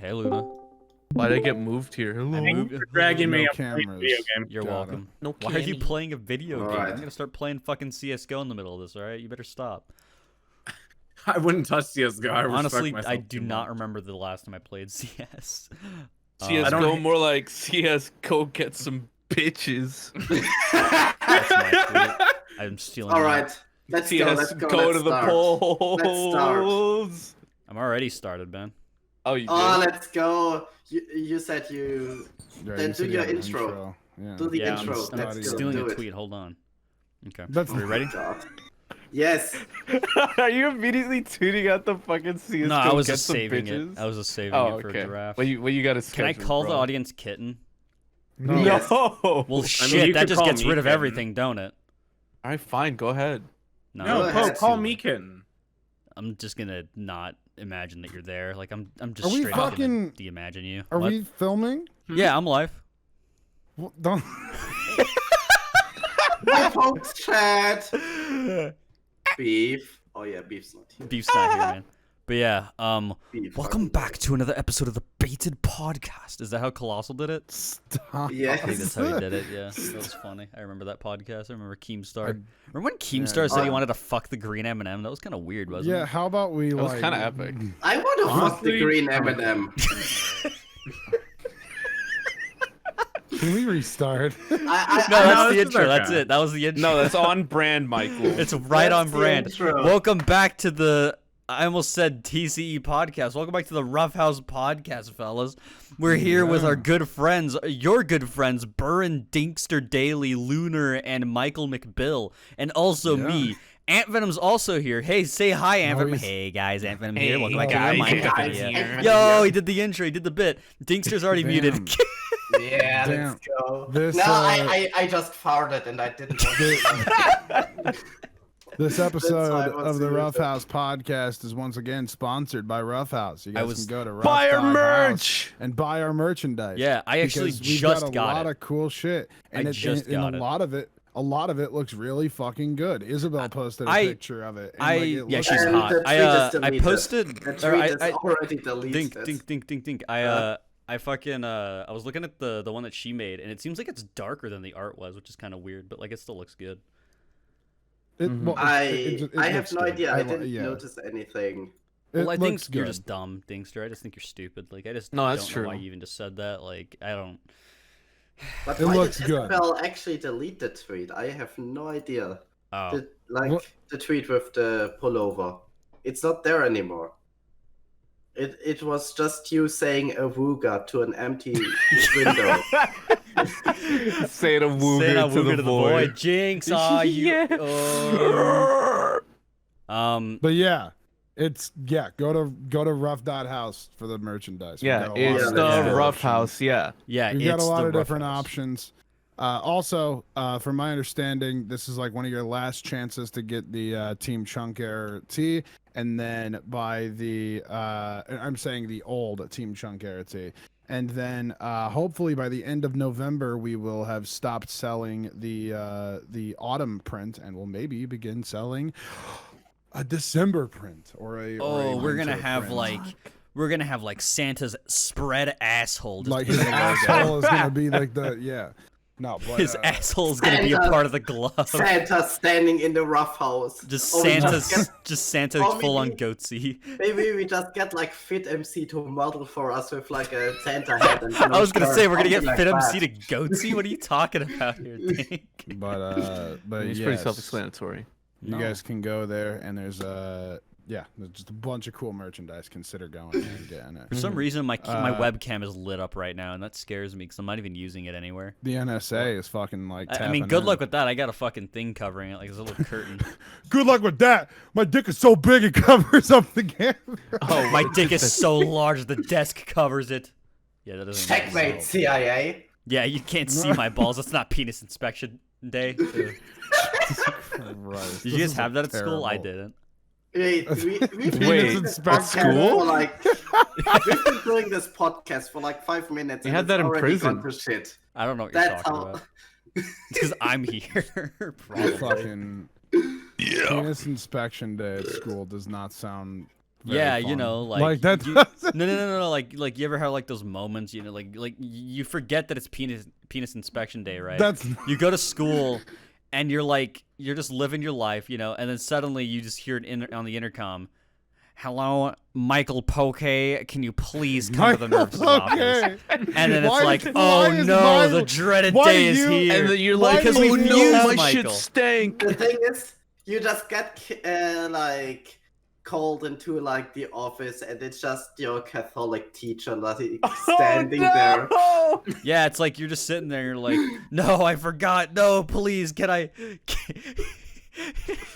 Hey, Luna. Why'd I get moved here? Hello. Thank you for dragging me up cameras. playing video game. You're welcome. No Why are you candy. playing a video game? Alright. I'm gonna start playing fucking CS:GO in the middle of this. All right, you better stop. I wouldn't touch CS:GO. I respect Honestly, myself I too do much. not remember the last time I played CS. CS:GO more like CS:GO get some bitches. That's my tweet. I'm stealing. All that. right, let's go. Let's go. Go Let's to the start. polls. I'm already started, man. Oh, you did? Oh, let's go. You said you. Yeah, Then you said do you your had an intro. Yeah. Do the Yeah, intro. I'm Let's go. stealing Do a it. tweet. Hold on. Okay. That's Are we ready? God. Yes. Are you immediately tweeting out the fucking CS:GO? No, I was get just some saving bitches? it. I was just saving Oh, it for okay. a draft. Well, you got to. Can I call the audience kitten? No. No. Yes. Well, shit, you that could just call gets me rid of kitten. everything, don't it? All right, fine. Go ahead. No, No, Go Poe, ahead. call me kitten. I'm just gonna not imagine that you're there. Like I'm just Are we straight up gonna fucking- de-imagine you. Are What? we filming? Yeah, I'm live. Don't. My folks chat. Beef. Oh yeah, beef's not here. Beef's not here, man. But yeah, Beef. welcome back to another episode of the Baited Podcast. Is that how Colossal did it? Stop. Yes. I think that's how he did it. Yeah, that was funny. I remember that podcast. I remember Keemstar. Remember when Keemstar Yeah. said he wanted to fuck the green M&M? That was kind of weird, wasn't Yeah, it? how about we That was like? kind of epic. I want to fuck the Honestly, green M&M. Can we restart? No, I, that's No, the this is intro. our That's guy. it. That was the intro. No, that's on brand, Michael. It's right That's on the brand. intro. Welcome back to the. I almost said TCE podcast. Welcome back to the Roughhouse podcast, fellas. We're here with our good friends, your good friends, Burren, Dinkster Daily, Lunar, and Michael McBill, and also Yeah. me. Ant Venom's also here. Hey, say hi, Ant No, Venom. he's- Hey guys, Ant Venom Hey, here. Welcome back guys, to the hey, Minecraft guys, video. Ant Yo, he did the intro. He did the bit. Dinkster's already Damn. muted. Yeah, Damn. let's go. This, no, uh, I just farted and I didn't want to. This why I episode want of the to use Roughhouse podcast is once again sponsored by Roughhouse. You guys can go to Buy our Rough.house merch. and buy our merchandise. Yeah, I actually because we've just got a got lot it. of cool shit, and I just got a it. lot of it looks really fucking good. Isabel posted a I- picture of it. And yeah, looks she's And hot. the tweet I is deleted. posted. The or tweet is I already deleted. Dink. I fucking I was looking at the one that she made, and it seems like it's darker than the art was, which is kind of weird, but like it still looks good. well, I it have looks no good. idea. I li- didn't yeah. notice anything. It Well, I think looks you're good. just dumb, Dinkster. I just think you're stupid. Like I just No, that's don't know why true. you even just said that. Like I don't. But It why looks did good. Isabel actually delete the tweet? I have no idea. Oh, What? The tweet with the pullover. It's not there anymore. It was just you saying awooga to an empty window. Say it a wooger Say it a to wooger the void. Jinx, aw, you. Yeah. But yeah, go to Rough.house for the merchandise. We've Yeah, got a lot it's of the different Rough options. House. Yeah. Yeah, We've got it's a lot the of different Roughhouse. options. Also, from my understanding, this is like one of your last chances to get the Team Chunk Air tee, and then by the I'm saying the old Team Chunk Air tee, and then hopefully by the end of November we will have stopped selling the autumn print, and we'll maybe begin selling a December print or a. Oh, we're gonna winter have print. like. We're gonna have like Santa's spread asshole. Just Like being his the logo. asshole is gonna be like the No, but His asshole is gonna be a Santa- part of the glove. Santa standing in the rough house. Just Or we Santa's, just Santa or full on maybe- goatsy. Maybe we just get like Fit MC to model for us with like a Santa hat. And I was gonna say we're gonna get something Fit like MC that. to goatsy. What are you talking about here, Dink? but It's yes, pretty self-explanatory. You guys can go there, and there's there's just a bunch of cool merchandise. Consider going there and getting it. For some reason, my webcam is lit up right now, and that scares me because I'm not even using it anywhere. The NSA is fucking like. I mean, good luck with that. I got a fucking thing covering it, like a little curtain. Good luck with that. My dick is so big it covers up the camera. Oh, my dick is so large the desk covers it. Yeah, that doesn't. make Checkmate, sense. CIA. Yeah, you can't see my balls. That's not penis inspection day. Did Christ, you this guys is have that at school? I terrible. didn't. We've been Penis doing this inspection. podcast School? for like we've been doing this podcast for like 5 minutes. We and had it's that in already prison. gone to shit. I don't know what you're That's talking how. about. It's because I'm here. Probably. Fucking penis inspection day at school does not sound Yeah, fun. you know, like that. you, no, like you ever have like those moments, you know, like you forget that it's penis inspection day, right? That's You go to school, and you're just living your life, you know, and then suddenly you just hear it on the intercom. Hello, Michael Poke. Can you please come to the nurse's office? And then it's like, oh no, the dreaded day is here. And then you're like, because oh we no, fused my shit Michael. stank. The thing is, you just get like called into like the office, and it's just your Catholic teacher like standing there. Yeah, it's like you're just sitting there. You're like, no, I forgot. No, please, can I?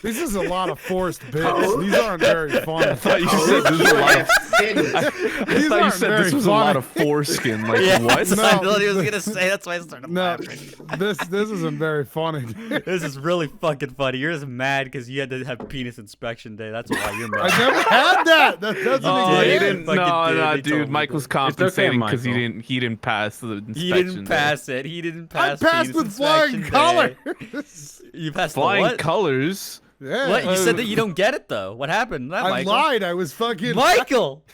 This is a lot of forced bits. These aren't very fun. I thought you said this was a lot of. These I thought you aren't said very this was a funny. lot of foreskin. Like Yeah, what? that's what I thought he was gonna say. That's why I started No, laughing. this isn't very funny. This is really fucking funny. You're just mad because you had to have penis inspection day. That's why you're mad. I never had that. That doesn't Oh, did. he exist. didn't. Fucking No, did. no, He told dude. me Mike was It's okay, compensating because Michael. he didn't pass the inspection. He didn't day. pass it. He didn't I pass. passed penis with flying inspection colors. day. You passed Flying the what? colors. Yeah. What? You said that you don't get it though. What happened? That I Michael. lied. I was fucking. Michael.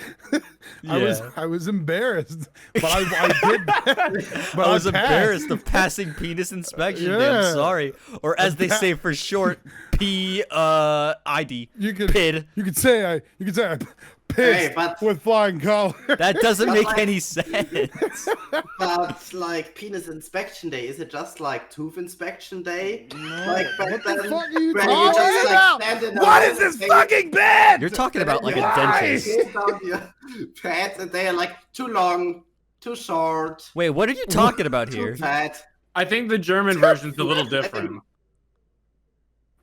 I was embarrassed, but I did. But I was passed. embarrassed of passing penis inspection day. I'm Yeah. sorry. Or as they say for short, PID. You could. PID. You could say I pissed Hey, but- with flying colors. That doesn't But make like- any sense. But like penis inspection day, is it just like tooth inspection day? Like back What the then, fuck are you where talking just, about? stand in a What row is this and they- fucking bed? You're talking about like a Why? dentist. Take out your pads and they are like too long, too short, Wait, what are you talking about too here? fat. I think the German version's a little different.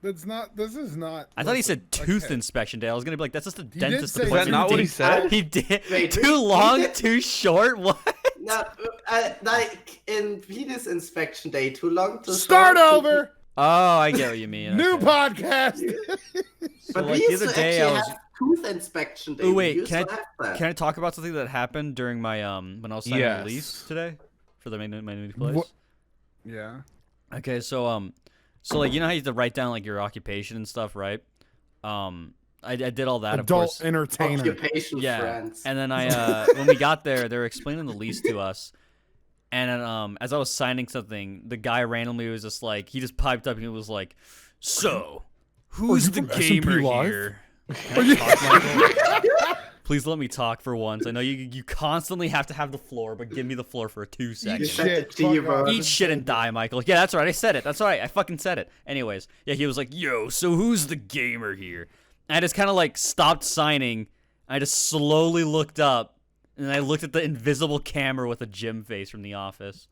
That's not. This is not. I thought he said tooth okay. inspection day. I was gonna be like, that's just a did dentist say Is appointment. that not what he Did- said? He did. Wait, Too he long, did- too short. What? No, like in penis inspection day, too long, too Start short, too- over. Oh, I get what you mean. New okay. podcast. So But like we the used other to day, I actually was. have tooth inspection day. Oh We wait, used can to I have that. can I talk about something that happened during my when I was signing Yes. the lease today for my new place? What? Yeah. Okay, so like you know how you have to write down like your occupation and stuff, right? I did all that, of Adult course. entertainer. Occupation Yeah, friends. and then I when we got there, they were explaining the lease to us, and then, as I was signing something, the guy randomly was just like, he just piped up and he was like, "So, who's you the from S&P gamer Live? here?" Can I talk, Michael? Please let me talk for once. I know you constantly have to have the floor, but give me the floor for 2 You seconds. said the Shit, G fuck word. off. Eat shit and die, Michael. Yeah, that's right. I said it. That's right. I fucking said it. Anyways, yeah, he was like, "Yo, so who's the gamer here?" And I just kind of like stopped signing. I just slowly looked up, and I looked at the invisible camera with a Jim face from The Office.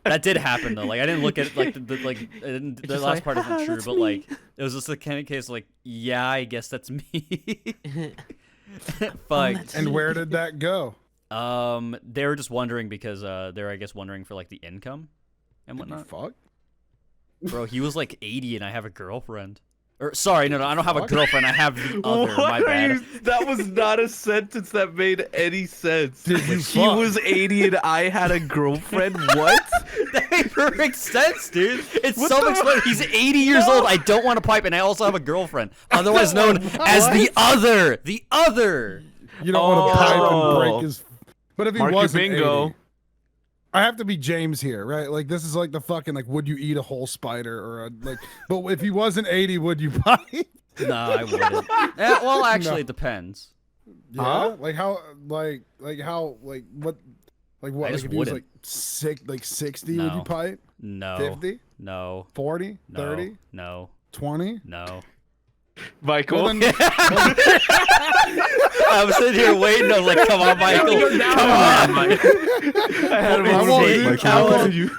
That did happen though. Like I didn't look at like the just last like, part isn't "Ah, true, that's but me." like it was just the kind of case like, yeah, I guess that's me. Fuck. And where did that go? They were just wondering because they're I guess wondering for like the income and whatnot. Fuck. Bro, he was like 80 and I have a girlfriend. Or sorry, no, I don't have a Fuck. girlfriend. I have the other. What My are bad. you? That was not a sentence that made any sense. Did you He fuck? was 80 and I had a girlfriend. What? That made perfect sense, dude. It's What so the- explanatory. He's 80 years old. I don't want to pipe, and I also have a girlfriend, otherwise known as the other. The other. You don't want to pipe and Oh. break his. But if he Mark your wasn't bingo. 80, I have to be James here, right? Like this is like the fucking like, would you eat a whole spider or a like? But if he wasn't 80, would you pipe? No, I wouldn't. Well, actually, No. it depends. Yeah. Huh? Like how? Like how? Like what? Like what? I Like just if he was wouldn't. like 60, would No. you pipe? No. 50, No. 40, No. 30, No. 20? No. Michael. Well, then, I was sitting here waiting. I was like, "Come on, Michael. Come on, Michael." I had him I on won't tape, do- Michael. I How won't- could you?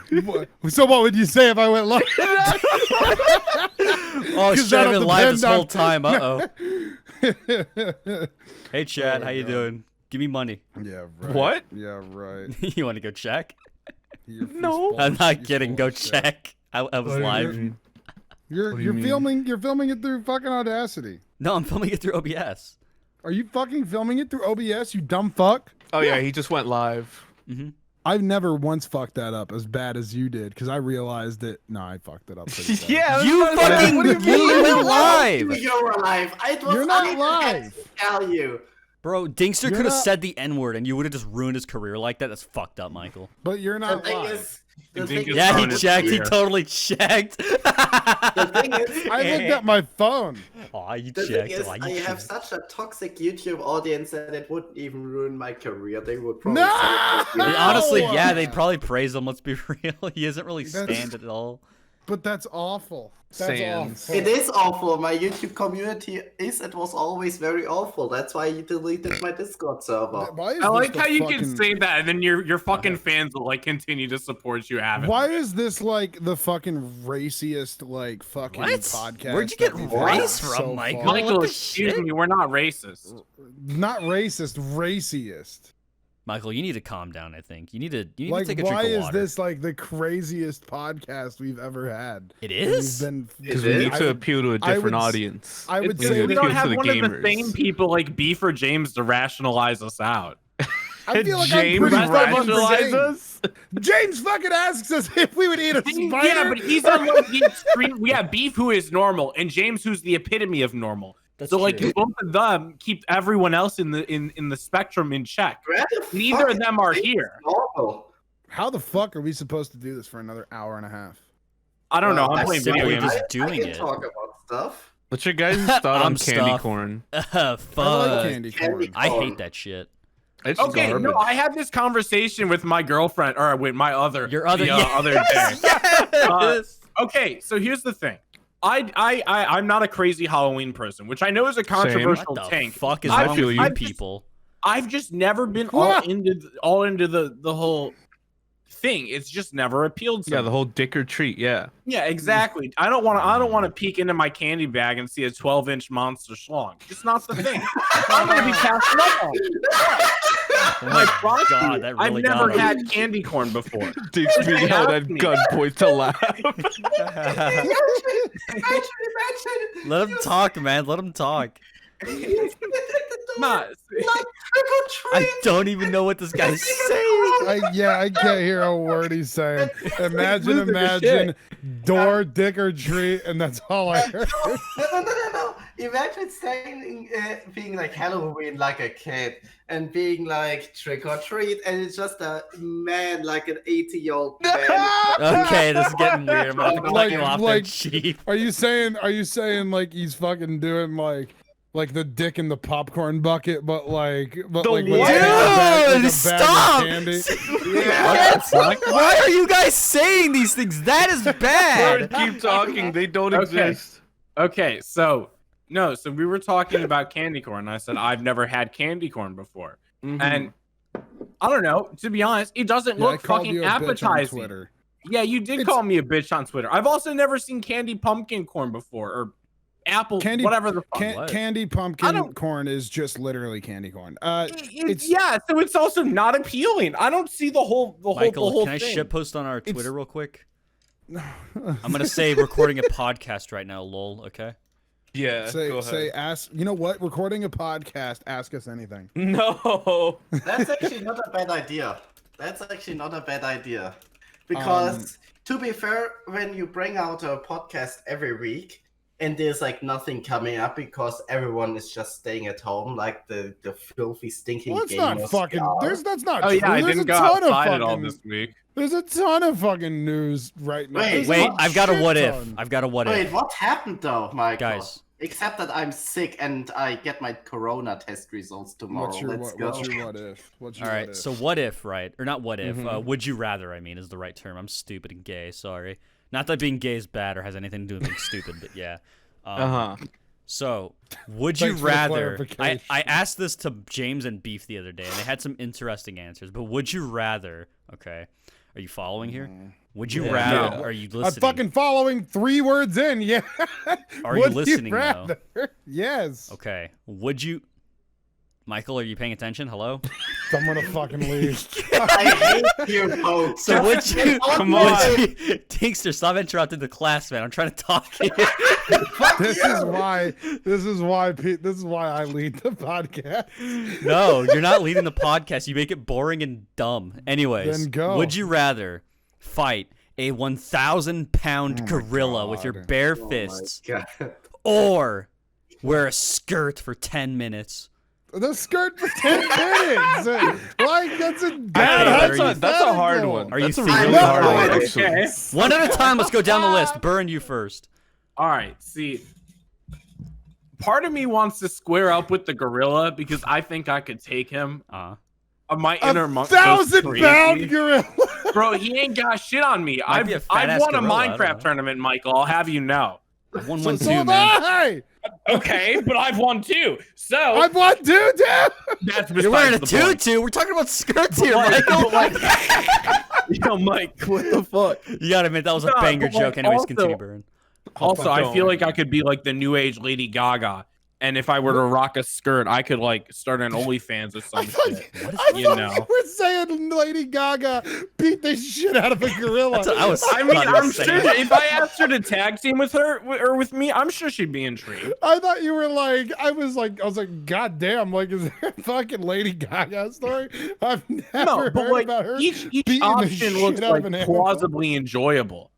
so what would you say if I went live? Oh, 'Cause shit! I've that'll been live this depend whole on- time. Hey, Chad, how you doing? Give me money. Yeah, right. What? Yeah, right. You want to go check? You're No. I'm not kidding. Go check. I was live. You're What do you you're mean? filming. You're filming it through fucking Audacity. No, I'm filming it through OBS. Are you fucking filming it through OBS? You dumb fuck. Oh yeah, he just went live. Mm-hmm. I've never once fucked that up as bad as you did because I realized that. No, I fucked it up. Pretty bad. Yeah, You fucking What do you mean? went live. You're alive. You're not live. Tell you. Bro, Dinkster You're could have not- said the N-word and you would have just ruined his career like that. That's fucked up, Michael. But you're The not thing live. is, You the think thing it's is, Yeah, he fine. checked. He Yeah. totally checked. the thing is, I looked at my phone. Aw, you the thing checked. is, Aw, you I have checked. such a toxic YouTube audience that it wouldn't even ruin my career. They would probably No! say, I mean, No! honestly, yeah, they'd probably praise him. Let's be real. He doesn't really That's- stand it at all. But that's awful. That's Sans. awful. It is awful. My YouTube community it was always very awful. That's why you deleted my Discord server. Why is I like this how the you fucking... can say that, and then your fucking fans will like continue to support you. Having Why is this like the fucking raciest like fucking What? podcast? Where'd you get that we've had race from, so Michael? far? Michael? What the Excuse shit? me, we're not racist. Not racist, raciest. Michael, you need to calm down. I think you need to Like, take a why drink of is water. this like the craziest podcast we've ever had? It And we've is. been- Because It we is? need to appeal to a I different would s- audience. I would It's say because we that- don't appeal have to the one of the gamers. same people like Beef or James to rationalize us out. I feel like James I'm pretty tough on rationalize James. us? James fucking asks us if we would eat a spider. Yeah, but he's on like the extreme. We have Beef, who is normal, and James, who's the epitome of normal. That's So like true. both of them keep everyone else in the spectrum in check. Where the Neither fuck of them are is this here. normal? How the fuck are we supposed to do this for another hour and a half? I don't know. Well, I'm playing simply video games. just I doing can it. talk about stuff. What's your guys' thought on I'm candy stuffed. corn? Fuck. I like candy corn. Candy I corn. hate that shit. It's Okay, garbage. no, I had this conversation with my girlfriend, or with my other, Your other, the, yes, other day. yes. Okay, so here's the thing. I'm not a crazy Halloween person, which I know is a controversial What the tank. fuck is I wrong feel with you. you I've just- people? I've just never been What? all into the whole thing. It's just never appealed to Yeah, me. the whole dick or treat. Yeah. Yeah, exactly. I don't want to peek into my candy bag and see a 12-inch monster schlong. It's not the thing. I'm gonna be passing up on it. Oh My my proxy, god, that really I've never got him. had candy corn before. Dick's being held at asked me. gunpoint to laugh. Imagine. Let him talk, man. Let him talk. Nah, Like trick or treat. I don't even know what this guy's saying. I can't hear a word he's saying. Imagine, losing his imagine, door, dick, or treat, and that's all I heard. No. Imagine saying, being like Halloween like a kid and being like trick or treat, and it's just a man, like an 80-year-old man. Okay, this is getting weird. I'm gonna have to cut Like- you off like- there, Chief. Are you saying like he's fucking doing like the dick in the popcorn bucket, but like The with what? a bag Dude, of stop! candy? What? Why are you guys saying these things? That is bad. Keep talking. They don't Okay. exist. okay, so we were talking about candy corn. I said I've never had candy corn before, Mhm. and I don't know. To be honest, it doesn't Yeah, I look called fucking you a bitch on appetizing. Twitter. Yeah, you did It's- call me a bitch on Twitter. I've also never seen candy pumpkin corn before, or apple, Candy- whatever the fuck. What? Candy I pumpkin don't- corn is just literally candy corn. It's, yeah, so it's also not appealing. I don't see the whole Michael, whole can I thing. shit post on our It's- Twitter real quick? I'm gonna say recording a podcast right now, lol. Okay. Yeah. go ahead. say ask. You know what? Recording a podcast. Ask us anything. No. That's actually not a bad idea. Because to be fair, when you bring out a podcast every week and there's like nothing coming up because everyone is just staying at home, like the filthy stinking Well, it's not gamers fucking. are. That's not Oh true. yeah, I There's didn't a go ton of outside at all fucking. this week. There's a ton of fucking news right now. Wait, There's Wait, I've got a shit what if. ton. I've got a what Wait, if. what happened though, Michael? Guys. Except that I'm sick and I get my corona test results tomorrow. What's your Let's what, go. what's your what if? What's your All what right, if? so what if, right? Or not what if, Mhm. would you rather, I mean, is the right term. I'm stupid and gay, sorry. Not that being gay is bad or has anything to do with being stupid, but yeah. So, would you Thanks for the rather... clarification. I asked this to James and Beef the other day, and they had some interesting answers, but would you rather... Okay, are you following here? Would you Yeah. rather... No. Are you I'm listening? fucking following 3 words in. Yeah. Are you Would listening, though? rather? Yes. Okay, would you... Michael, are you paying attention? Hello? I'm gonna fucking leave. I hate you, folks. So would you... Come on. Dingster, stop interrupting the class, man. I'm trying to talk here. This is why I lead the podcast. No, you're not leading the podcast. You make it boring and dumb. Anyways, Then go. would you rather fight a 1,000-pound gorilla with your God. bare Oh my fists God. or wear a skirt for 10 minutes? The skirt for 10 minutes. Like that's a that's a hard one. Are you That's a thinking really hard about one, it? actually. Okay. One at a time. Let's go down the list. Burn, you first. All right. See, part of me wants to square up with the gorilla because I think I could take him. My inner monk. 1,000-pound gorilla. Bro, he ain't got shit on me. Might be a I've fat-ass won a gorilla, I don't know. Minecraft tournament, Michael. I'll have you know. I won So one too, have man. I. Okay, but I've won too. So I've won two, dude. that's You're wearing a besides the point. tutu. We're talking about skirts here, Michael. Yo, Mike, what the fuck? You gotta admit that was a Nah, banger but, like, joke. Anyways, also- continue, Burn. Also, I feel like I could be like the new age Lady Gaga. And if I were to rock a skirt, I could like start an OnlyFans or I some thought, shit. you were saying Lady Gaga beat the shit out of a gorilla. I was. I mean, thought you were I'm sure saying- if I asked her to tag team with her or with me, I'm sure she'd be intrigued. I thought you were like, I was like, God damn, like, is there a fucking Lady Gaga story? I've never No, heard but like about her. each beating the option shit looks out of like an animal. plausibly enjoyable.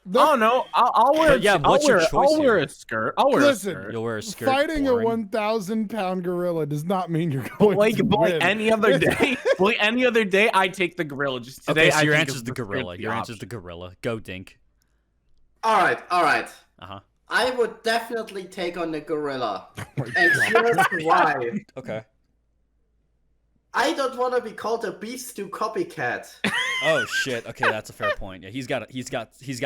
The- Oh no, I'll wear. But yeah, what's your choice I'll wear here? a skirt. I'll wear Listen, a skirt. You'll wear a skirt. Fighting boring. a 1,000-pound gorilla does not mean you're going Like, to but like win. any other day, like any other day, I take the gorilla. Just today, Okay, so I your think answer's it's the gorilla. skirt's Your the answer's the option. gorilla. Go, Dink. All right. Uh-huh. I would definitely take on the gorilla. Oh my And God. here's why. Okay. I don't want to be called a beef stew copycat. Oh shit. Okay, that's a fair point. Yeah, he's got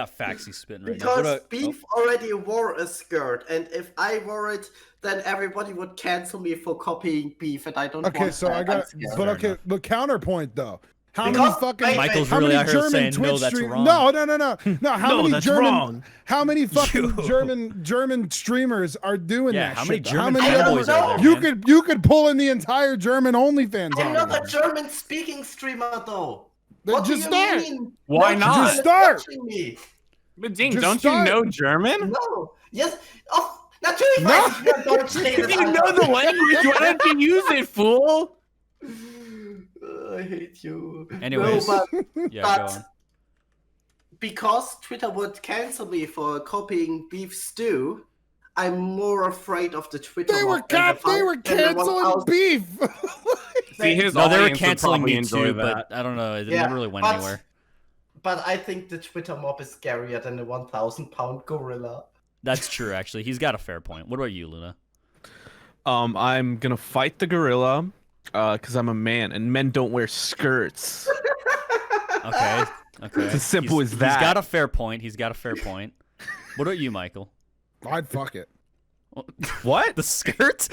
facts he's spitting right now. Because What about- beef already wore a skirt, and if I wore it, then everybody would cancel me for copying beef, and I don't Okay, want so that. I I'm got, scared. but Fair okay, enough. the counterpoint though. How Because- many fucking wait, Michael's how really many out here German saying, Twitch no, that's stream- wrong. No. How No, many that's German? wrong. How many fucking You. German streamers are doing Yeah, that? how many shit? German I don't fanboys are there? know. man? You could pull in the entire German OnlyFans. I'm out not of a there. German-speaking streamer, though. Then What just do you start. mean? Why No not? German Just is start. watching Me. But Ding, Just don't start. you know German? No. Yes. Oh, natürlich No. weiß ich, wer Deutsch redet, If you know Alter. the language, why don't you use it, fool? I hate you. Anyways. No, but, Yeah, but go on. because Twitter would cancel me for copying beef stew, I'm more afraid of the Twitter. They were mob than the they were than the canceling 1,000. beef. See, his No, they were audience would canceling probably me enjoy too, that. but I don't know. It Yeah, never really went but- anywhere. But I think the Twitter mob is scarier than the 1,000-pound gorilla. That's true, actually. He's got a fair point. What about you, Luna? I'm gonna fight the gorilla, because I'm a man, and men don't wear skirts. Okay. Okay. It's as simple He's- as that. He's got a fair point. He's got a fair point. What about you, Michael? I'd fuck it. What? The skirt?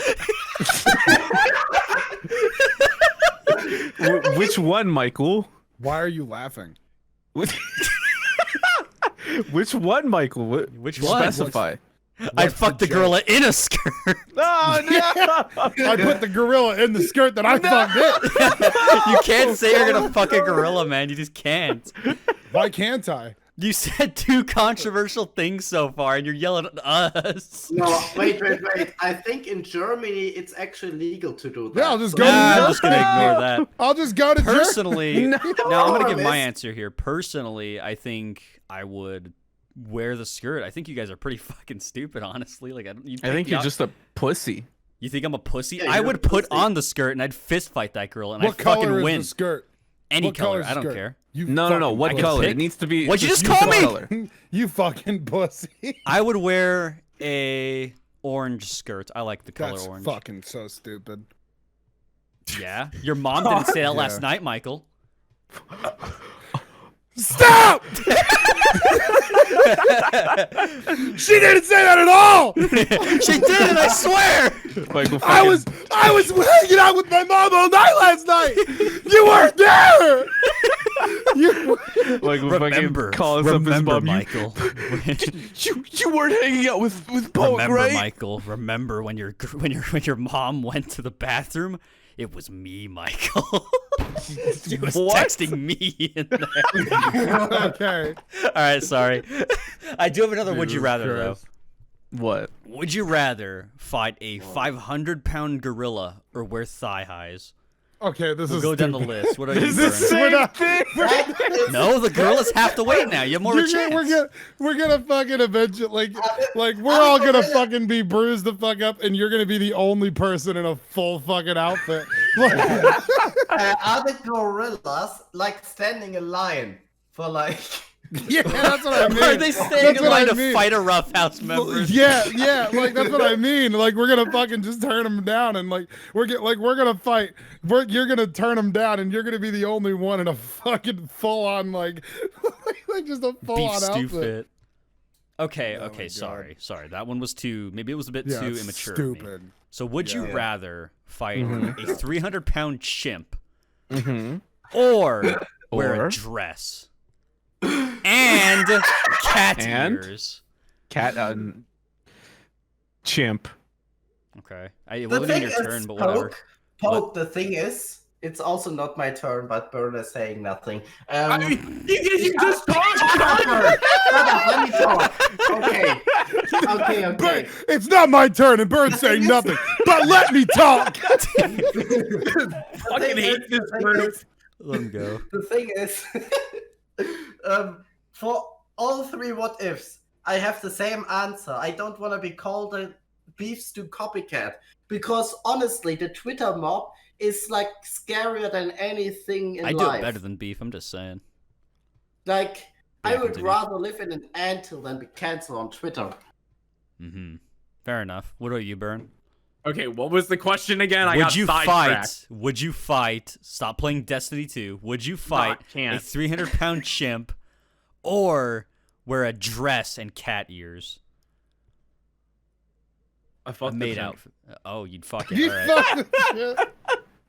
Which one, Michael? Why are you laughing? Which one, Michael? Which one? Specify. I'd fuck the joke? gorilla in a skirt. Oh, no! I put the gorilla in the skirt that I fucked it. You can't say you're gonna fuck a gorilla, man. You just can't. Why can't I? You said two controversial things so far, and you're yelling at us. No, wait. I think in Germany it's actually legal to do that. Yeah, I'll just So- go to I'm just gonna ignore that. I'll just go to Germany. Personally, now I'm gonna give my Miss- answer here. Personally, I think I would wear the skirt. I think you guys are pretty fucking stupid, honestly. Like, I think you're just a pussy. You think I'm a pussy? Yeah, I you're would a put pussy. on the skirt and I'd fist fight that girl and What I'd color fucking is win. the skirt? Any What color, color's I don't skirt? care. You No. fucking What can color? pick. It needs to be. What'd you just use call the me? color. You fucking pussy. I would wear a orange skirt. I like the color That's orange. fucking so stupid. Yeah. Your mom didn't say that last Yeah. night, Michael. Stop! She didn't say that at all. She did it, I swear! Michael, I was hanging out with my mom all night last night. You weren't there. You Michael Remember, fucking calls up his remember, mom. Michael. You weren't hanging out with Poke, Remember, right? Michael. Remember when your mom went to the bathroom? It was me, Michael. He was What? texting me in there. Okay. All right, sorry. I do have another would you Jesus rather, Christ. What? though. Would you rather fight a 500-pound gorilla or wear thigh highs? Okay, this We'll is go down the stupid. list. What are you This is doing? We're not- No, the gorillas have to wait now. You have more of a chance. we're gonna fucking eventually like we're all gonna fucking be bruised the fuck up, and you're gonna be the only person in a full fucking outfit. Are the gorillas like standing in line for like? Yeah, that's what I mean. Are they standing That's in what line I to mean. fight a Roughhouse member? Yeah, like that's what I mean. Like we're gonna fucking just turn them down, and like we're gonna fight. You're gonna turn them down, and you're gonna be the only one in a fucking full on like just a full Beef on stew outfit. fit. Okay, Oh my okay, God. sorry. That one was too. Maybe it was a bit Yeah, too it's immature. of me. Stupid. So would you Yeah. rather fight Mhm. a 300-pound chimp Mm-hmm. or wear Or? a dress and cat And? ears? Cat. Chimp. Okay, it The wasn't thing even your is, turn, but whatever. Poke. The thing is, it's also not my turn, but Burn is saying nothing. I mean, you just talked. Shut up, let me talk. Okay. But it's not my turn, and Bird's saying nothing. But let me talk. Fucking hate this group. Let him go. The thing is, for all three what ifs, I have the same answer. I don't want to be called a beef stew copycat because honestly, the Twitter mob is like scarier than anything in I do life. it better than beef. I'm just saying. Like, Yeah, I would continue. rather live in an anthill than be cancelled on Twitter. Mm-hmm. Fair enough. What about you, Burn? Okay, what was the question again? I Would got you sidetracked. fight? Would you fight? Stop playing Destiny 2. Would you fight a can't. 300-pound chimp or wear a dress and cat ears? I fucked Made the out. Oh, you'd fuck it. You All right. fucking shit. All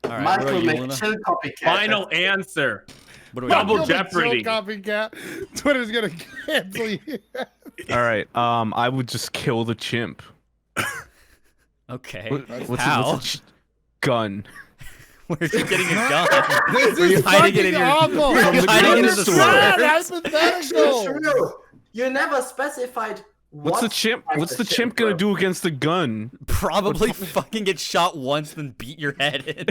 right. What Michael about you, Luna? McChill copycat. Final answer. What about Double you? Jeopardy. Copycat. Twitter's gonna cancel you. All right. I would just kill the chimp. Okay. What's How? a gun? Where's you getting a gun? This Were you is hiding it fucking in your? awful. Were you From the hiding it in gun the store. Sad, store? hypothetical. True. You never specified What's the chimp? What's the chimp gonna do against the gun? Probably fucking get shot once, then beat your head in.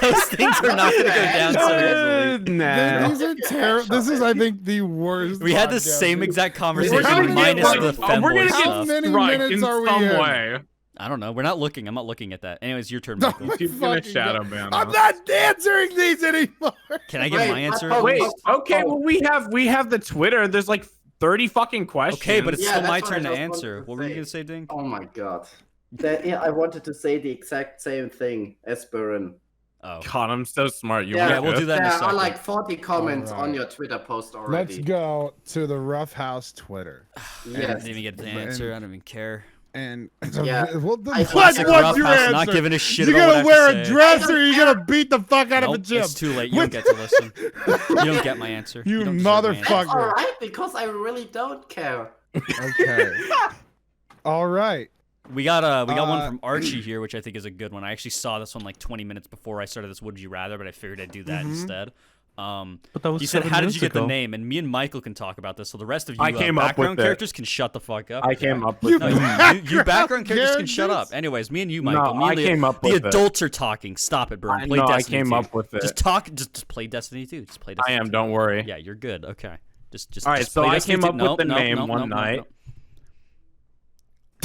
Those things are not gonna go down so easily. Nah. These are terrible. This is, I think, the worst. We had the podcast. same exact We're conversation gonna minus get, the like, we're femboy gonna get stuff. many strike minutes in are we some in? way. I don't know. We're not looking. I'm not looking at that. Anyways, your turn, Oh Michael. my She's gonna fucking shadow God. ban I'm us. not answering these anymore. Can I get Wait, my answer? I- Wait, Oh, okay, oh. well we have the Twitter. There's like 30 fucking questions. Okay, but it's Yeah, still my that's what I turn to just answer. wanted to What were you say. gonna say, Dink? Oh my god. Yeah, I wanted to say the exact same thing as Burren. Oh, God, I'm so smart. You Yeah, yeah, want we'll to do that in a There are second. like 40 comments Alright. on your Twitter post Let's already. go to the Roughhouse Twitter. I Yes. didn't even get the answer. I don't even care. And Yeah. well, I- what's Classic your Roughhouse, answer? not giving a shit You about what I gonna have wear to a say. dress or you gonna beat the fuck out of a Nope, chimp? it's too late. You don't get to listen. You don't get my answer. You don't deserve my answer. motherfucker. Alright, because I really don't care. Okay. All right. We got one Uh, from Archie here, which I think is a good one. I actually saw this one like 20 minutes before I started this Would You Rather, but I figured I'd do that instead. But that was He said, 7 "How did minutes you get the ago." name?" And me and Michael can talk about this. So the rest of you, I came up with background it. characters can shut the fuck up. I came up with No, it. you background characters can shut characters? up. Anyways, me and you, Michael. No, me and I came up the with it. adults are talking. Stop it, Burn. Play No, I Destiny came 2. up with it. Just talk. Just play Destiny 2. Just play I Destiny am. 2. Don't worry. Yeah, you're good. Okay. Just. All right, just so play I Destiny came 2. up with Nope, the nope, name nope, one nope, nope, night. nope.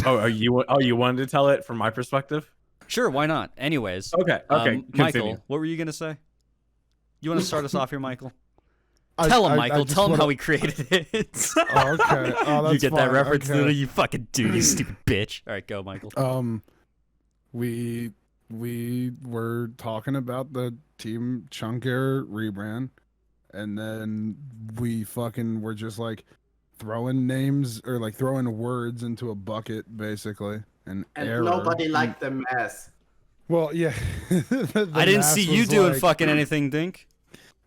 Oh, you wanted to tell it from my perspective? Sure, why not? Anyways. Okay. Okay. Michael, Continue. what were you gonna say? You want to start us off here, Michael? I- Tell him, I- I Michael. just Tell him wanna- how he created it. Oh, okay. Oh, that's you get that fine. reference, Okay. Luna? You fucking do, you stupid bitch. All right, go, Michael. We were talking about the Team Chunker rebrand, and then we fucking were just like throwing names or like throwing words into a bucket, basically. And error. nobody liked the mess. Well, yeah. I didn't see you doing fucking anything, Dink.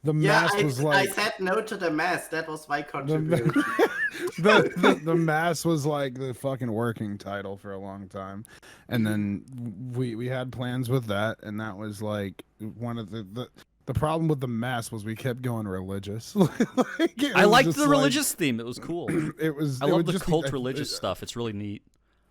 The Yeah, mass was I like said no to the mass. That was my contribution. the mass was like the fucking working title for a long time, and then we had plans with that, and that was like one of the problem with the mass was we kept going religious. I liked the religious theme. It was cool. It was. I it love would the just cult be, religious stuff. It's really neat.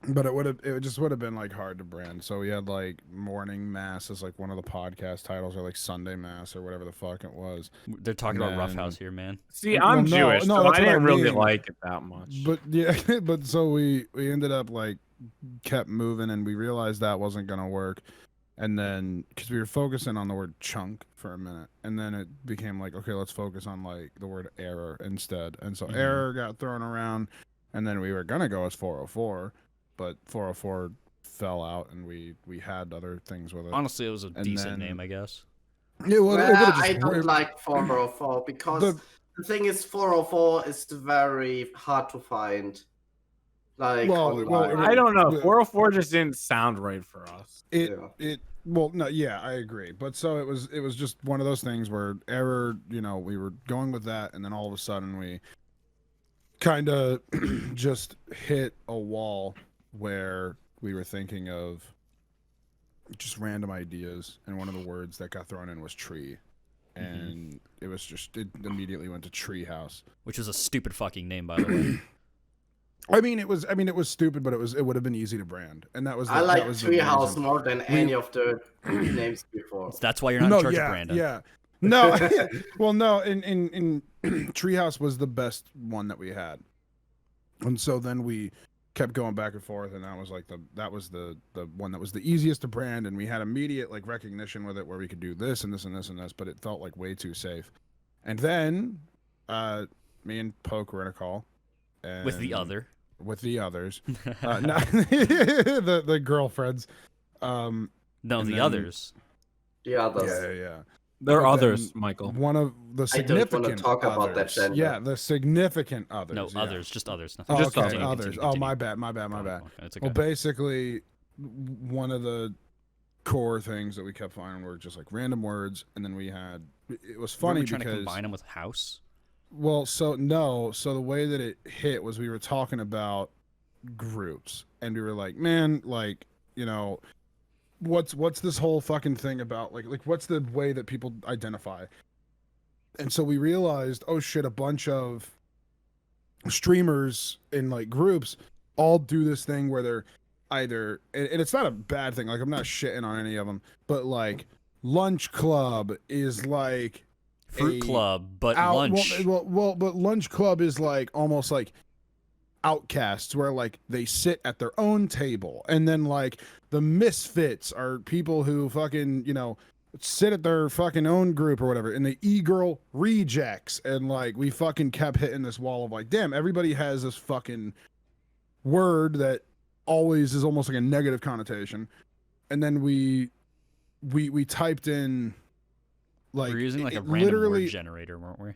But it just would have been like hard to brand. So we had like morning mass as like one of the podcast titles, or like Sunday mass or whatever the fuck it was. They're talking about Roughhouse here, man. See, Well, I'm no, Jewish, no, so that's I what I didn't really mean. like it that much. But yeah, but so we ended up like kept moving, and we realized that wasn't gonna work. And then because we were focusing on the word chunk for a minute, and then it became like, okay, let's focus on like the word error instead. And so error got thrown around, and then we were gonna go as 404, but 404 fell out, and we had other things with it. Honestly, it was a decent then- name, I guess. Yeah, well, it would've I just- don't like 404 because the thing is 404 is very hard to find. Like online. I don't know. Yeah. 404 just didn't sound right for us. Well, no, yeah, I agree. But so it was just one of those things where error, we were going with that, and then all of a sudden we kind of just hit a wall where we were thinking of just random ideas, and one of the words that got thrown in was tree. And it immediately went to treehouse. Which was a stupid fucking name, by the way. I mean, it was stupid, but it would have been easy to brand, and that was. I like that was the Treehouse reason. more than any of the names before. That's why you're not in charge of Brandon. Yeah. No, well, no. In Treehouse was the best one that we had, and so then we kept going back and forth, and that was like the one that was the easiest to brand, and we had immediate like recognition with it, where we could do this and this and this and this, but it felt like way too safe. And then, me and Poke were in a call. With the others. No, the girlfriends. No, the others. The others. Yeah. There are But others, then Michael. One of the I don't significant want to talk about that others. gender. Yeah, the significant others. No, yeah. others. Just others. Nothing. Oh, Just okay, continue, others. continue, Oh, my continue. bad. Okay, it's okay. Well, basically, one of the core things that we kept finding were just like random words, and then we had. It was funny Were we trying because to combine them with house. Well, so the way that it hit was we were talking about groups, and we were like, man, like, what's this whole fucking thing about, like what's the way that people identify? And so we realized, oh shit, a bunch of streamers in like groups all do this thing where they're either, and it's not a bad thing, like I'm not shitting on any of them, but like Lunch Club is like Fruit Club, but lunch. Well, but Lunch Club is like almost like outcasts, where like they sit at their own table, and then like the misfits are people who fucking sit at their fucking own group or whatever, and the e-girl rejects, and like we fucking kept hitting this wall of like, damn, everybody has this fucking word that always is almost like a negative connotation, and then we typed in. Like, we're using like a it random literally word generator, weren't we?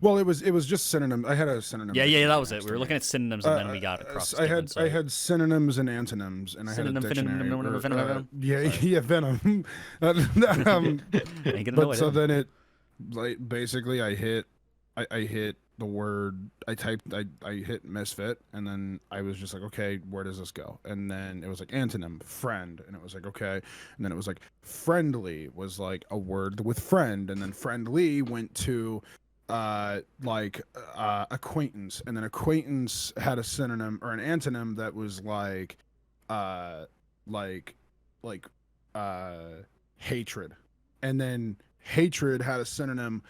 Well, it was just synonym. I had a synonym. Yeah, that was it. We were looking at synonyms, and then we got across. I had synonyms and antonyms, and I had a dictionary. Venom. Yeah, venom. But so then it, like, basically, I hit the word. I hit misfit, and then I was just like, okay, where does this go? And then it was like antonym, friend, and it was like, okay, and then it was like friendly was like a word with friend, and then friendly went to acquaintance, and then acquaintance had a synonym or an antonym that was like hatred, and then hatred had a synonym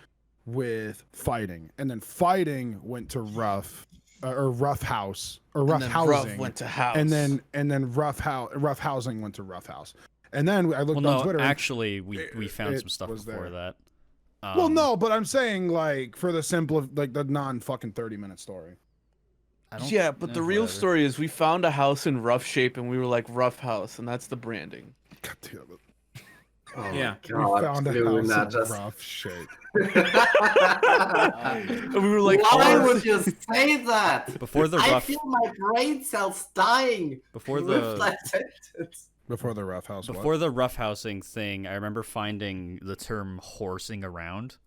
with fighting, and then fighting went to rough or roughhouse or rough housing. Rough went to house, and then rough housing went to rough house. And then I looked on Twitter. Actually, we found some stuff before that. Well, no, but I'm saying like for the simple of like the non-fucking 30-minute story. Yeah, but the real story is we found a house in rough shape, and we were like rough house, and that's the branding. God damn it. Oh Yeah. We found a Luna, house in just- rough shape. And we were like, why oh, would you say that? Before the I rough, feel my brain cells dying. before with the that sentence. Before the rough house. before the rough housing thing, I remember finding the term horsing around,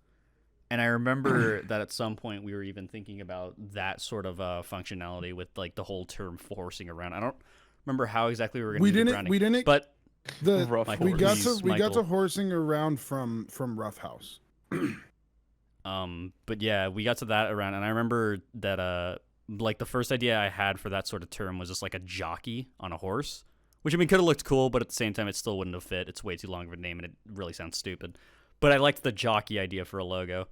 And I remember that at some point we were even thinking about that sort of functionality with like the whole term horsing around. I don't remember how exactly we were going to do the branding. We didn't. But Michael, we got Michael. to horsing around from Roughhouse. But yeah, we got to that around, and I remember that like the first idea I had for that sort of term was just like a jockey on a horse, which I mean could have looked cool, but at the same time it still wouldn't have fit. It's way too long of a name, and it really sounds stupid. But I liked the jockey idea for a logo.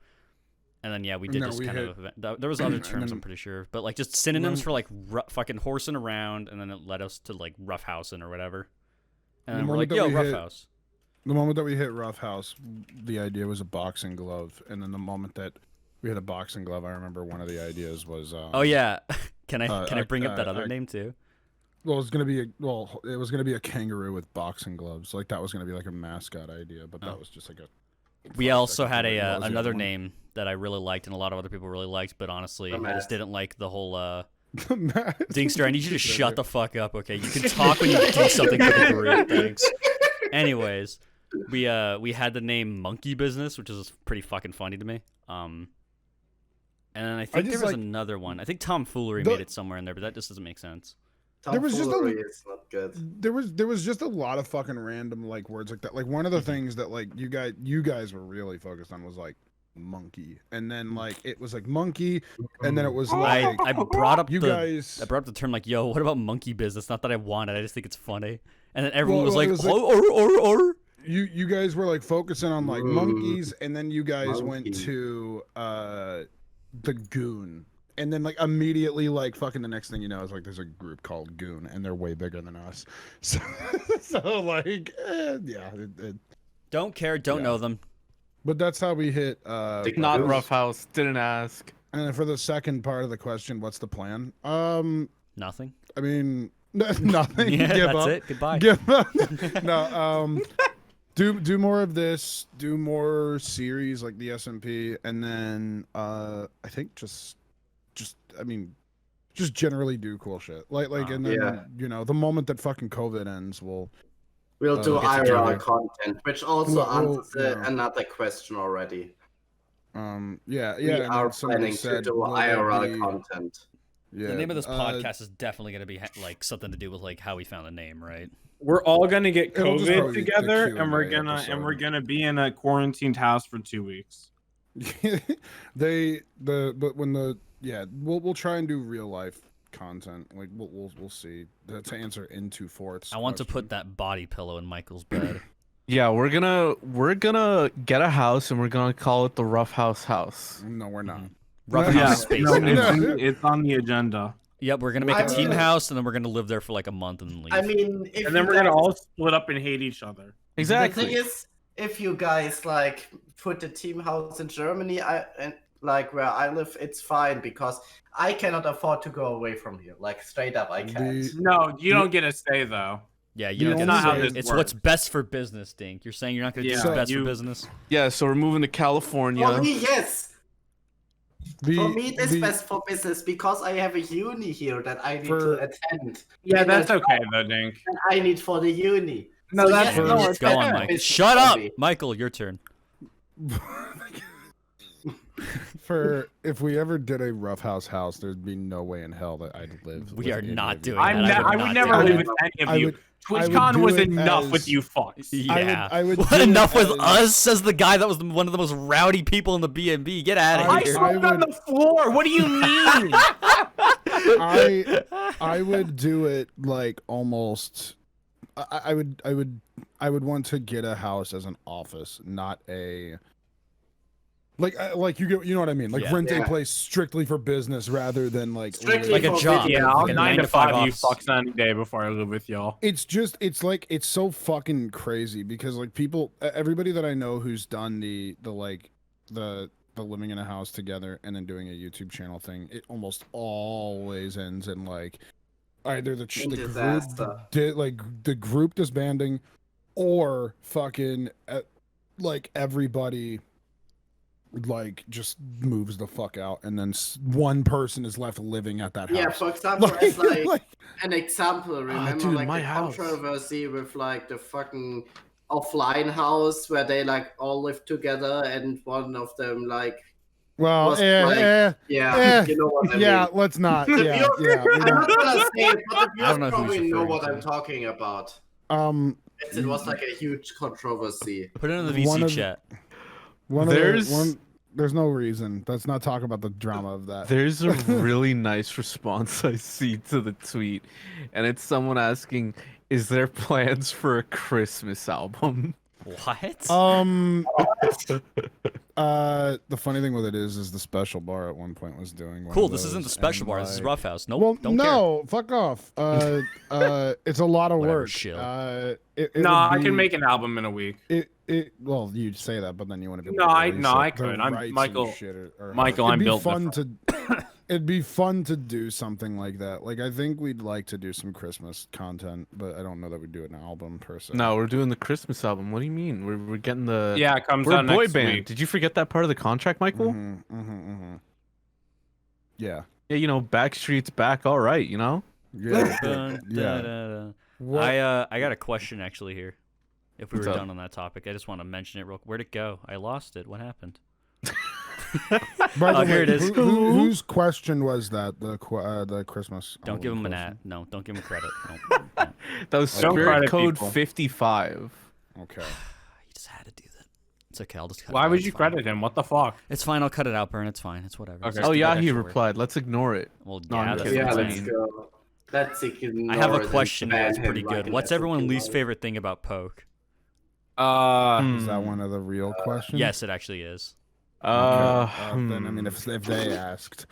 And then yeah, we did there was other terms I'm pretty sure, but like just synonyms for like fucking horsing around, and then it led us to like roughhousing or whatever. And then we're like, yo, Roughhouse. The moment that we hit Roughhouse, the idea was a boxing glove, and then the moment that we had a boxing glove, I remember one of the ideas was. Oh yeah, can I bring up that other name too? Well, it was gonna be a kangaroo with boxing gloves. Like that was gonna be like a mascot idea, but that was just like a. We also had another name that I really liked, and a lot of other people really liked, but honestly, I just didn't like the whole. Dingster, I need you to shut the fuck up, okay? You can talk when you do something for the group, thanks. Anyways, we had the name Monkey Business, which is pretty fucking funny to me. And then I think there was another one. I think Tomfoolery made it somewhere in there, but that just doesn't make sense. There was just it's not good. There was just a lot of fucking random like words like that. Like one of the things that like you guys were really focused on was like monkey, and then like it was like monkey, and then it was like I brought up I brought up the term like, yo, what about monkey business? Not that I want it, I just think it's funny. And then everyone was like, or. You guys were like focusing on like monkeys, and then you guys went to the goon. And then, like, immediately, like, fucking the next thing you know is, like, there's a group called Goon, and they're way bigger than us. So like, yeah. Don't care, don't know them. But that's how we hit... not Roughhouse, didn't ask. And then for the second part of the question, what's the plan? Nothing. I mean, nothing. Yeah, Give that's up. it. Goodbye. Give up. No, do more of this, do more series like the SMP, and then, I think just generally do cool shit. Like, and then, you know, the moment that fucking COVID ends, we'll do IRL content, which also answers another question already. We are planning to do IRL content. Yeah. The name of this podcast is definitely going to be like something to do with like how we found the name, right? We're all gonna get COVID be together, the and we're Q&A gonna be in a quarantined house for 2 weeks. We'll try and do real life content. Like we'll see. To answer into fourths. I want to put that body pillow in Michael's bed. Yeah, we're gonna get a house, and we're gonna call it the Roughhouse House. No, we're not. Roughhouse Space. No, it's on the agenda. Yep, we're gonna make a team house, and then we're gonna live there for like a month and then leave. I mean, And then we're gonna all split up and hate each other. Exactly. The thing is, if you guys like put the team house in Germany, and like where I live, it's fine because I cannot afford to go away from here. Like straight up, I can't. No, you don't get to stay though. Yeah, you know, That's not how this it's works. what's best for business, Dink. You're saying you're not gonna do what's best for business? Yeah, so we're moving to California. For me, yes. For me, it is best for business because I have a uni here that I need to attend. Yeah, And that's that's okay though, Dink. what I need for the uni. No, that's it's Go on, better Mike. business Shut for up, me. Michael. Your turn. For if we ever did a Roughhouse house, there'd be no way in hell that I'd live. We with are any not of you. doing that. I would never live with any of you. TwitchCon do was it enough as- with you fucks. Yeah. I would What, do it enough with as- us? Says the guy that was one of the most rowdy people in the B&B. Get out of I here. slept on the floor. What do you mean? I would do it like almost. I would want to get a house as an office, not a. Like you know what I mean? Like rent a place strictly for business rather than like Strictly Like a for job. video. Yeah, I'll Like a 9 to 5 5 you office. fucks any day before I live with y'all. It's so fucking crazy because like everybody that I know who's done the living in a house together and then doing a YouTube channel thing, it almost always ends in like either the disaster. the group disbanding or fucking like everybody like just moves the fuck out and then one person is left living at that house. Yeah, for example, as like an example, remember dude, like my the house. controversy with like the fucking offline house where they like all live together and one of them like Well, was like, yeah, you know what I yeah. mean. Let's not. The Yeah, viewers, yeah. We I'm don't. not gonna say it, but the I don't viewers know who he's probably know referring what to. I'm talking about. It was like a huge controversy. Put it in the VC One of- chat. There's no reason. Let's not talk about the drama of that. There's a really nice response I see to the tweet, and it's someone asking, "Is there plans for a Christmas album?" What? The funny thing with it is the special bar at one point was doing one Cool. of This isn't the those, special and, bar. This is like- Roughhouse. Nope. Well, don't care. no, fuck off. It's a lot of Whatever, work. shill. Nah, I can make an album in a week. Well, you'd say that, but then you want to be. No, able to I- release no, it. I The could. I'm- rights and Michael- shit are Michael, hard. I'm It'd be built fun to. It'd be fun to do something like that. Like I think we'd like to do some Christmas content, but I don't know that we'd do an album per se. No, we're doing the Christmas album. What do you mean? We're getting the Yeah, it comes We're a out boy next band. week. Did you forget that part of the contract, Michael? Yeah. Yeah, you know, Backstreet's back. All right, you know. Yeah. Dun, yeah. dun, dun, dun. What? I got a question actually here. If we What's were up? done on that topic, I just want to mention it real quick. Where'd it go? I lost it. What happened? By the Oh, here way, it is. Whose question was that? The Christmas. Don't give him album an question? ad. No, don't give him credit. No, no. That was Don't Spirit credit Code people. 55. Okay. You just had to do that. It's okay. I'll just cut it Why out. would It's you fine. credit him? What the fuck? It's fine. I'll cut it out, Burn. It's fine. It's whatever. It's Okay. just Oh a yeah, good he extra word. replied. Let's ignore it. Well, No, I'm yeah, that's kidding. Yeah, what I'm let's saying. go. Let's ignore I have it a and question here. ban It's him pretty like good. an What's everyone's least SFP. favorite thing about Poke? Is that one of the real questions? Yes, it actually is. Then I mean, if they asked.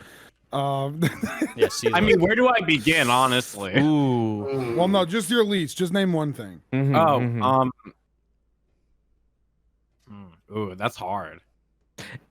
Yeah, see, I mean, where do I begin, honestly? Ooh. Well, no, just your least. Just name one thing. Mhm, Oh, mhm. Ooh, that's hard.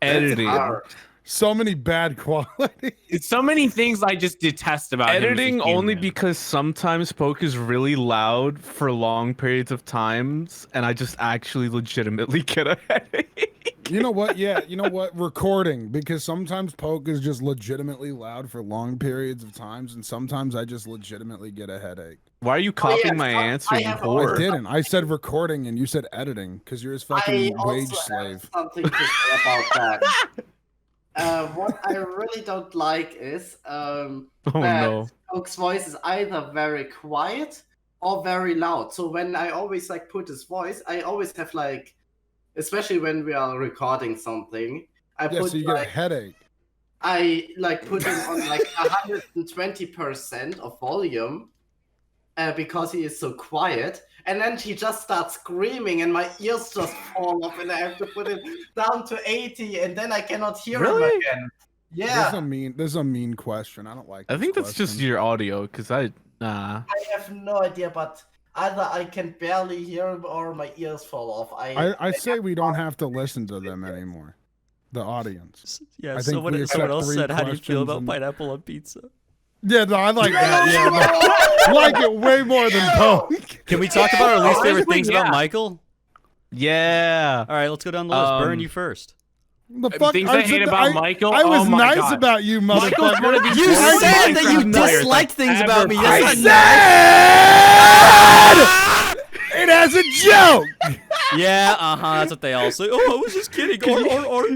Editing. Hard. So many bad qualities. It's so many things I just detest about him as a Editing only human. because sometimes Poke is really loud for long periods of times, and I just actually legitimately get a headache. You know what? Yeah, you know what? Recording, because sometimes Poke is just legitimately loud for long periods of times, and sometimes I just legitimately get a headache. Why are you Oh, yeah, copying my so answer, I you have I whore? didn't. I said recording, and you said editing, because you're his I fucking also wage have slave. something to say about that. What I really don't like is Oh that no. Poke's voice is either very quiet or very loud. So when I always like put his voice, I always have like, especially when we are recording something, I Yeah, put so you get a like headache. I like put him on like 120% of volume because he is so quiet. And then he just starts screaming, and my ears just fall off, and I have to put it down to 80, and then I cannot hear him Really? again. This Yeah, is a mean question. I don't like. I this think that's just question. your audio, because nah. I have no idea, but either I can barely hear him or my ears fall off. I say we don't have to listen to them anymore. The audience. Yeah, I think someone, we someone accept else 3 said, "How do you feel questions about and- pineapple on pizza?" Yeah, no, I like that. Yeah, no, I like it way more than Poke. Can we talk about our least favorite honestly, things about yeah. Michael? Yeah. All right, let's go down the list. Burn, you first. The fuck? Things I hate said that about Michael? I was Oh my nice God. about you, Michael's motherfucker. one of the You worst said that you Minecraft players disliked I've things ever about me. played. That's not nice. It as a joke. Yeah, that's what they all say. Oh, I was just kidding. Or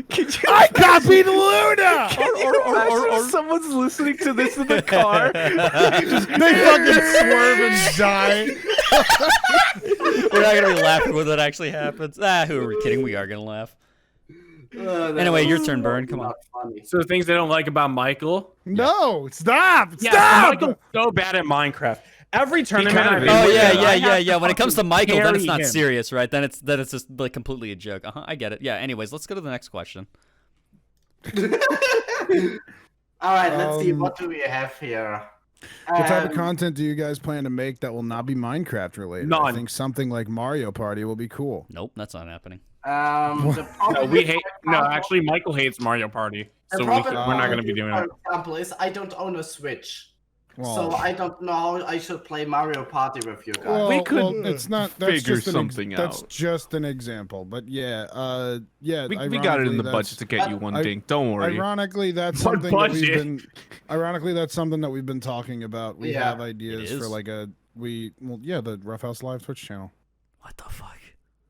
I copied Luna. Someone's listening to this in the car. They fucking swerve and die. we're not gonna be laughing when that actually happens. Who are we kidding? We are gonna laugh. Anyway, your turn, Burn. Come on. Not funny. So things I don't like about Michael. No, stop. Yeah, Stop. Michael's so bad at Minecraft. Every tournament kind I've of been is. Oh with yeah, him, I have to yeah. When it comes to Michael, then it's carry not him. serious, right? Then it's just like completely a joke. I get it. Yeah. Anyways, let's go to the next question. All right, let's see. What do we have here? What type of content do you guys plan to make that will not be Minecraft related? I None. think something like Mario Party will be cool. Nope, that's not happening. The No, problem we is, hate. for No, example- actually, Michael hates Mario Party, the so problem we're not going to be for doing For it. example, is I don't own a Switch, Well, so I don't know how I should play Mario Party with you guys. well, We could it's not. That's figure just something That's out. just an example, but yeah, yeah. We got it in the ironically, budget to get you one I- dink. Don't worry. Ironically, that's What something that we've budget? been. Ironically, that's something that we've been talking about. We Yeah. have ideas It for is. like the Roughhouse Live Twitch channel. What the fuck?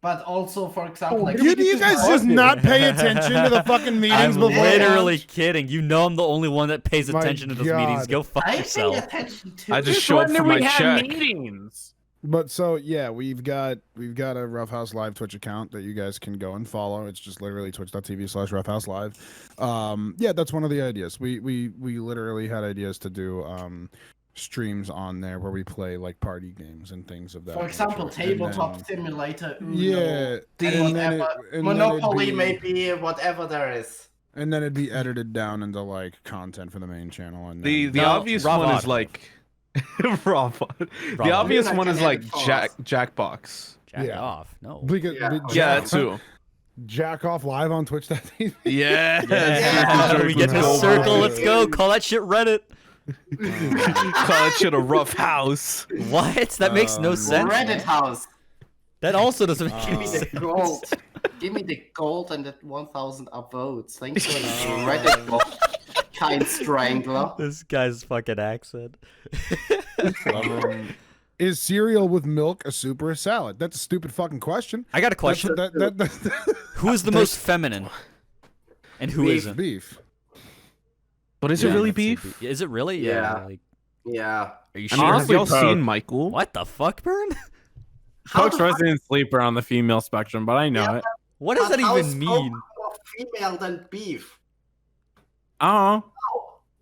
but also, for example, like You guys just not pay attention to the fucking meetings I'm before literally launch? kidding. You know I'm the only one that pays My attention to those meetings. God. Go fuck I pay yourself. attention to. I just Since show up when for did my we have check. meetings? But so yeah, we've got a Roughhouse Live Twitch account that you guys can go and follow. It's just literally twitch.tv/Roughhouse Live. Yeah, that's one of the ideas. We literally had ideas to do streams on there where we play like party games and things of that. For example, nature. And tabletop then- simulator. Uno, Yeah, and and then it- whatever. and then it'd Monopoly, be- maybe whatever there is. And then it'd be edited down into like content for the main channel. And The then, the No, obvious Rob one is Odd. like raw. The Rob obvious Odd. one is Can like edit files. Jackbox. Jack Yeah. off. No. we could, Yeah. Yeah, that too. Jack off live on Twitch.tv. Yeah. Yeah. we get in a Let's go. circle. Let's go. Call that shit Reddit. Call that shit a rough house. What? That makes no sense. Reddit house. That also doesn't make Give any me sense. the gold. Give me the gold and the 1,000 upvotes. Thanks for the Reddit gold. Kind strangler. This guy's fucking accent. Is cereal with milk a soup or a salad? That's a stupid fucking question. I got a question. That's Who is the most feminine? And who Beef. isn't? beef. But is Yeah, it really let's say beef? Is it really? Yeah. Like, Yeah. are you I sure? mean, have Honestly, y'all Poe. seen Michael? What the fuck, Burn? How Coach the fuck- resident sleeper on the female spectrum, but I know Yeah, it. What does but that how even is mean? Poke more female than beef? Oh,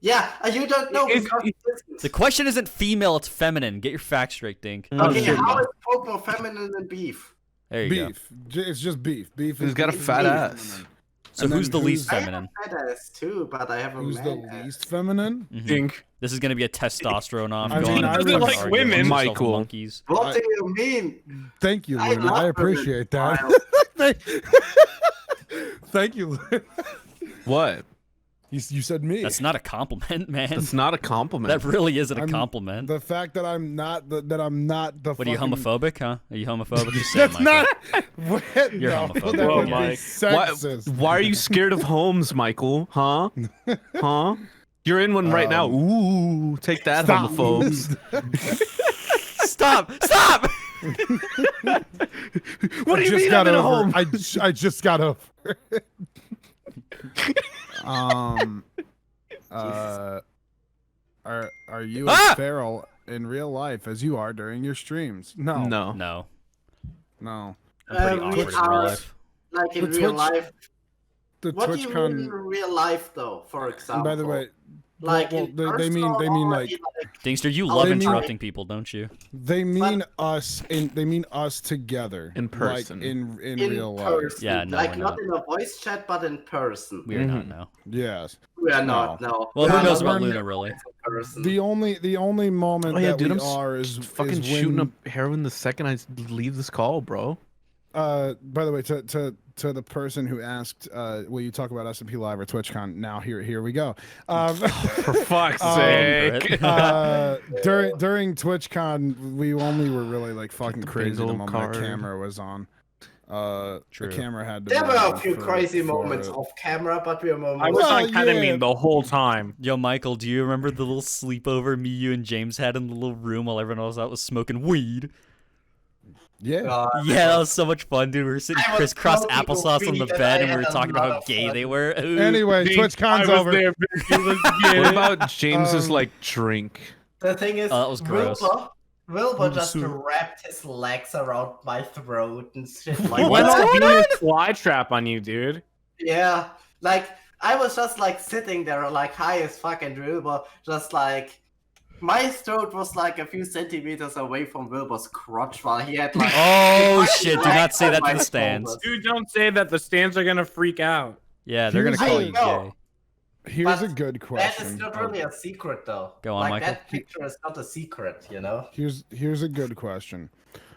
Yeah, you don't know It's- because it isn't. The question isn't female, it's feminine. Get your facts straight, Dink. Okay, shit, how no. is Poke more feminine than beef? There you go. Beef. It's just beef. Beef. He's is got a It's fat beef. ass. So And who's then the least I have feminine? a fat ass too, but I have a Who's the man ass. least feminine? Mhm. dink. This is gonna be a testrone off. I Go mean, on I and would- fucking like argue women. amongst yourself Michael. monkeys. What do you mean? Thank you, I Luna. love I women. appreciate that. Wild. Thank you. Luna. What? You said me. That's not a compliment, man. That's not a compliment. That really isn't a I'm- compliment. the fact that I'm not the. What are you, fucking- homophobic, huh? Are you homophobic? Just say it, That's Michael. not. What? You're no, homophobic. that Whoa, would be Mike. Why, sexist. why are you scared of homes, Michael? Huh? Huh? You're in one right now. Ooh, take that, Stop. homophobes. Stop! Stop! What do you mean I'm in a home? I just got over. it. Are you Ah! as feral in real life as you are during your streams? No. No. No. No. I'm pretty We awkward in real are- life. Like in The real Twitch- life. The What do you mean in TwitchCon. real life, though? For example. By the way, like well, in they person mean or like Dingster, you Oh, love they mean- interrupting people, don't you? they mean us together In person. like in in real life. person. Yeah, no, like we're not not. in a voice chat, but in person. We are not Mhm. now. Yes. We are not. No. Well, We who are knows not about we're- Luna, really? in person. The only moment Oh, yeah, that dude, we I'm are is fucking is when, shooting up heroin the second I leave this call, bro. By the way, to the person who asked, will you talk about SMP Live or TwitchCon? Now here we go. For fuck's Um, sake. During TwitchCon, we only were really like fucking the crazy the bingo moment card. the camera was on. True. The camera had to. There be were a on few for- crazy for moments it. off camera, but we were I was Well, on ketamine yeah. the whole time. Yo, Michael, do you remember the little sleepover me, you, and James had in the little room while everyone else out was smoking weed? Yeah. Yeah, that was so much fun, dude. We were sitting I was crisscross smoking applesauce on weed the and bed, I and we were had a talking about lot how of gay fun. they were. Ooh. Anyway, TwitchCon's over. What about James's like drink? The thing is, Oh, that was gross. Wilbur just Super. wrapped his legs around my throat and shit like Why What's that. not going be a fly trap on you, dude? Yeah, like I was just like sitting there, like high as fuck, and Wilbur just like my throat was like a few centimeters away from Wilbur's crotch while he had like. Oh my shit! Do legs not say on that my to the stands. shoulders. Dude, don't say that. The stands are gonna freak out. Yeah, they're gonna Here's call a- you Go. gay. Here's But a good That question. is not really a secret, though. Go on, like Michael. that picture is not a secret, you know. Here's a good question.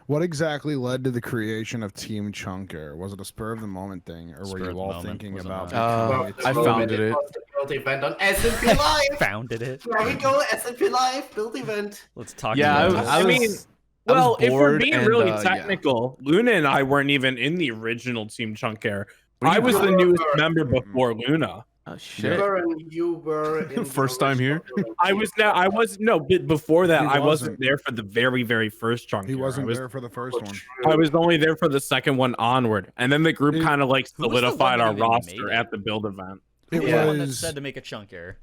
What exactly led to the creation of Team Chunker? Was it a spur of the moment thing, or Spur were of you the all moment, thinking was it about? not? Well, I the found moment it. was the build event on SMP Live. Founded it. There we go, SMP Live build event. Let's talk Yeah, about I this. was. mean, I was Well, if we're bored being and, really yeah. technical, Luna and I weren't even in the original Team Chunk Care. What do I you was mean? the newest member before Luna. shit. You were in the First time here? original I was there. I was no. Before that, He I wasn't wasn't. there for the very first chunk. He wasn't I was, there for the first one. I was only there for the second one onward, and then the group It- kind of like Who was the one solidified that our even made roster it? at the build event. It Who's the one that was said to make a chunk error?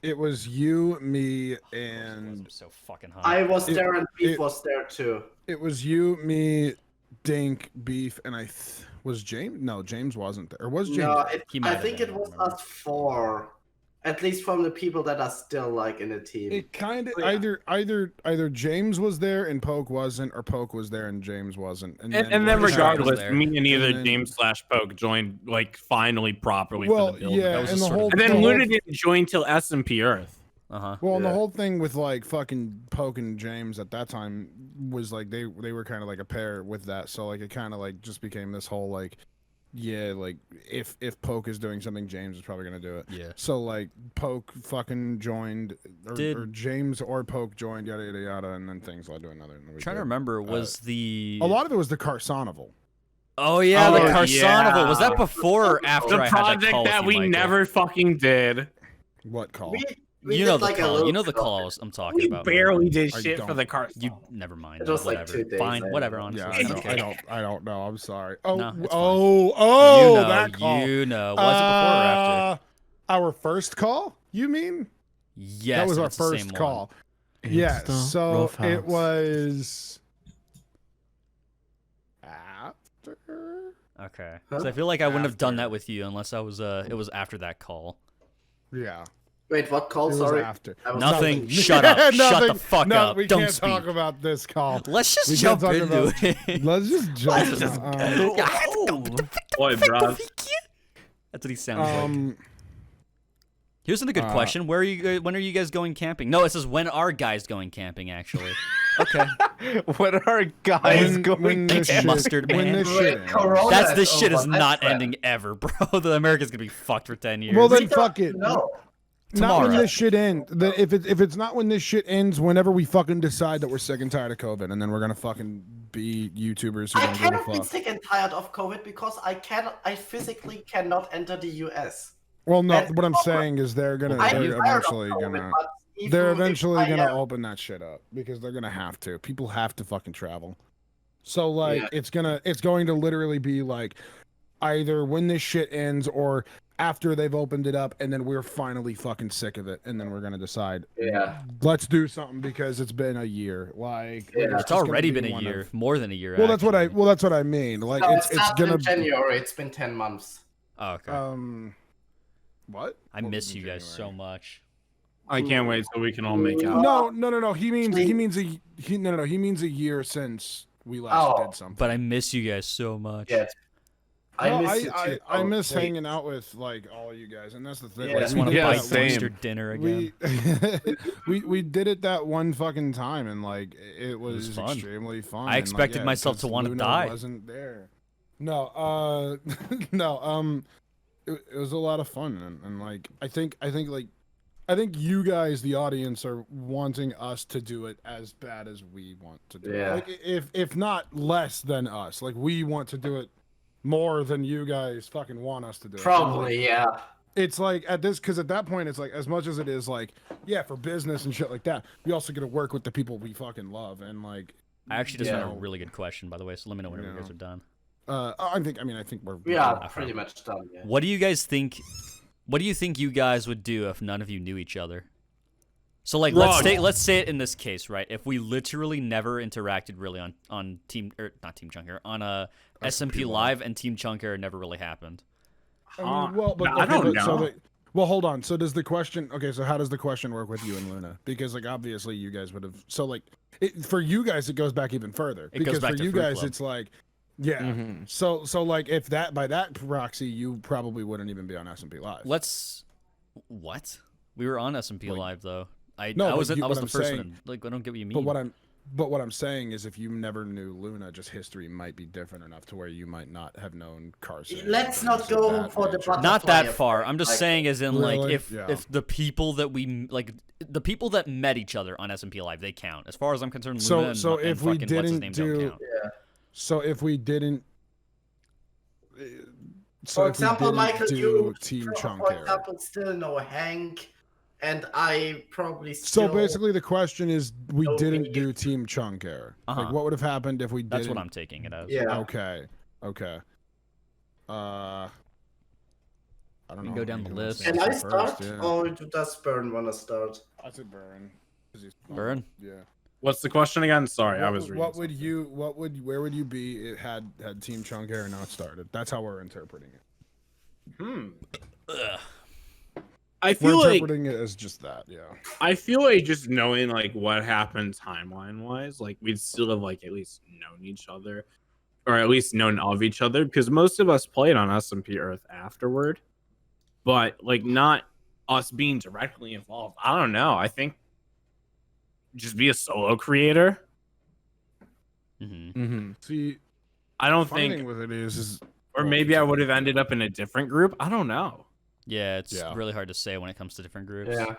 it was you, me, and I'm so fucking high. I was there and Beef it- was there too. it was you, me, Dink, Beef, and was James. No, James wasn't there. Or was James? No, there? He might I have think been, it I was don't remember. us four. At least from the people that are still like in the team. It kind of Yeah. either James was there and Poke wasn't, or Poke was there and James wasn't. And then Pretty sure I was regardless, there. me and either And then- James/Poke joined like finally properly Well, for the build. yeah, That was and a the sort of- whole And then the whole- Luna didn't join till SMP Earth. Uh-huh. Well, and the Yeah. whole thing with like fucking Poke and James at that time was like they were kind of like a pair with that, so like it kind of like just became this whole like, yeah, like if Poke is doing something, James is probably gonna do it. Yeah. So like Poke fucking joined, Did- or James or Poke joined, yada yada yada, and then things led to another. And we Trying to did. remember, was the... A lot of it was the Carsonival. Oh, yeah, the Oh, Carconival. Was yeah. that before or after The I had that project call with that you, we Michael? never fucking did. What call? We You know did, the like, a call. little You know the bit of call it. I'm talking We about. barely did I shit for don't. the car. You never mind. It was like whatever. 2 days Fine, later. whatever. Honestly, Yeah, I don't care. I don't know. I'm sorry. Oh, No, it's fine. oh, you know, that call. you know. Was it before or after? Our first call? You mean? Yes, That was if our it's the same first one. call. Yeah. the So Roughhouse. it was after. Okay. Huh? So I feel like I wouldn't have done After. that with you unless I was. It was after that call. Yeah. Wait, what call? It was Sorry. after. I was Nothing. talking- Shut up. Shut the Nothing. fuck No, up. we Don't can't speak. talk about this call. Let's just We jump can't talk into about- it. Let's just jump. Boy, bro. That's what he sounds like. Um, Here's another good question. Where are you? When are you guys going camping? No, it says when are guys going camping? Actually. Okay. What are guys going when this Thanks, shit, Mustard when Man. this Wait, shit ends. Corona That's is this shit over, is my not friend. ending ever, bro. The America's gonna be fucked for 10 years. Well, then We don't fuck it. know. Not when Tomorrow. this shit ends. If it's not when this shit ends, whenever we fucking decide that we're sick and tired of COVID, and then we're gonna fucking be YouTubers who I don't give cannot a be fuck. sick and tired of COVID because I physically cannot enter the US. Well, no, That's what I'm the problem. saying is they're I'm eventually tired of COVID, gonna but even if I, open that shit up because they're gonna have to. People have to fucking travel. So like Yeah. it's going to literally be like either when this shit ends or after they've opened it up and then we're finally fucking sick of it and then we're gonna decide Yeah. let's do something because it's been a year. Like Yeah. It's just gonna already be been a one year, of- more than a year. Well, that's what actually. I mean. Like No, it's it started gonna in January. It's been 10 months. Oh, okay. what? I What miss was in you guys so January? much. I can't wait till we can all make out. No. He means he means a year since we last Oh. did something. But I miss you guys so much. Yeah. I No, miss you too. I Oh, miss wait. hanging out with like all of you guys, and that's the thing. Yeah. I Like, just we want to did buy that same. oyster dinner again. we did it that one fucking time, and like it was fun. extremely fun. I and, expected like, myself to because wanna Luna die. Wasn't there? No, no. It was a lot of fun, and like I think you guys, the audience, are wanting us to do it as bad as we want to do Yeah. it. Like if not less than us. Like we want to do it more than you guys fucking want us to do it. Probably, yeah. It's like at that point it's like as much as it is like yeah for business and shit like that, we also get to work with the people we fucking love and like I actually just Yeah. found a really good question, by the way. So let me know whenever you guys are done. I think we're We are Okay. pretty much done, yeah. What do you guys think? What do you think you guys would do if none of you knew each other? So like let's say it in this case, right? If we literally never interacted really on Team or not Team Chunker on a SMP Live and Team Chunker never really happened. I mean, well, but I don't so know. well, hold on. So does the question? Okay, so how does the question work with you and Luna? Because like obviously you guys would have. So like for you guys it goes back even further. It goes Because back for to you Fruit guys Club. it's like yeah. Mhm. So like if that by that proxy you probably wouldn't even be on SMP Live. What? We were on SMP Like- Live though. I but was you- I was what the I'm first saying- one. Like I don't get what you mean. But what I'm saying is if you never knew Luna, just history might be different enough to where you might not have known Carson. Let's or not things of go that for the nature. button. Not that Butterfly far. effect, I'm just like- saying as in like Really? if Yeah. if the people that we like the people that met each other on SMP Live, they count. As far as I'm concerned, So- Luna and, so and if we fucking what's his didn't name do- don't count. So if we didn't So For if we example, didn't Michael, do you, Team Chunk for Hair. example, still know Hank, and I probably So still. basically, the question is, we No, didn't me. do Team Chunk Hair. Like, Uh-huh. what would have happened if we didn't? That's what I'm taking it as. Yeah. Okay. Okay. I don't We know. can go down You the wanna list. say Can I first, start, yeah. or does Burn wanna start? I said Burn. 'Cause he's- Burn? Yeah. What's the question again? Sorry, I was reading. What would something. you? What would? Where would you be? It had Team Chunk Hair not started. That's how we're interpreting it. Ugh. I We're feel like interpreting it as just that. Yeah. I feel like just knowing like what happened timeline wise, like we'd still have like at least known each other, or at least known of each other, because most of us played on SMP Earth afterward, but like not us being directly involved. I don't know. I think just be a solo creator. Mm-hmm. See, I don't funny think, thing with it is or well, maybe I continue. would have ended up in a different group. I don't know. Yeah, it's Yeah. really hard to say when it comes to different groups. Yeah.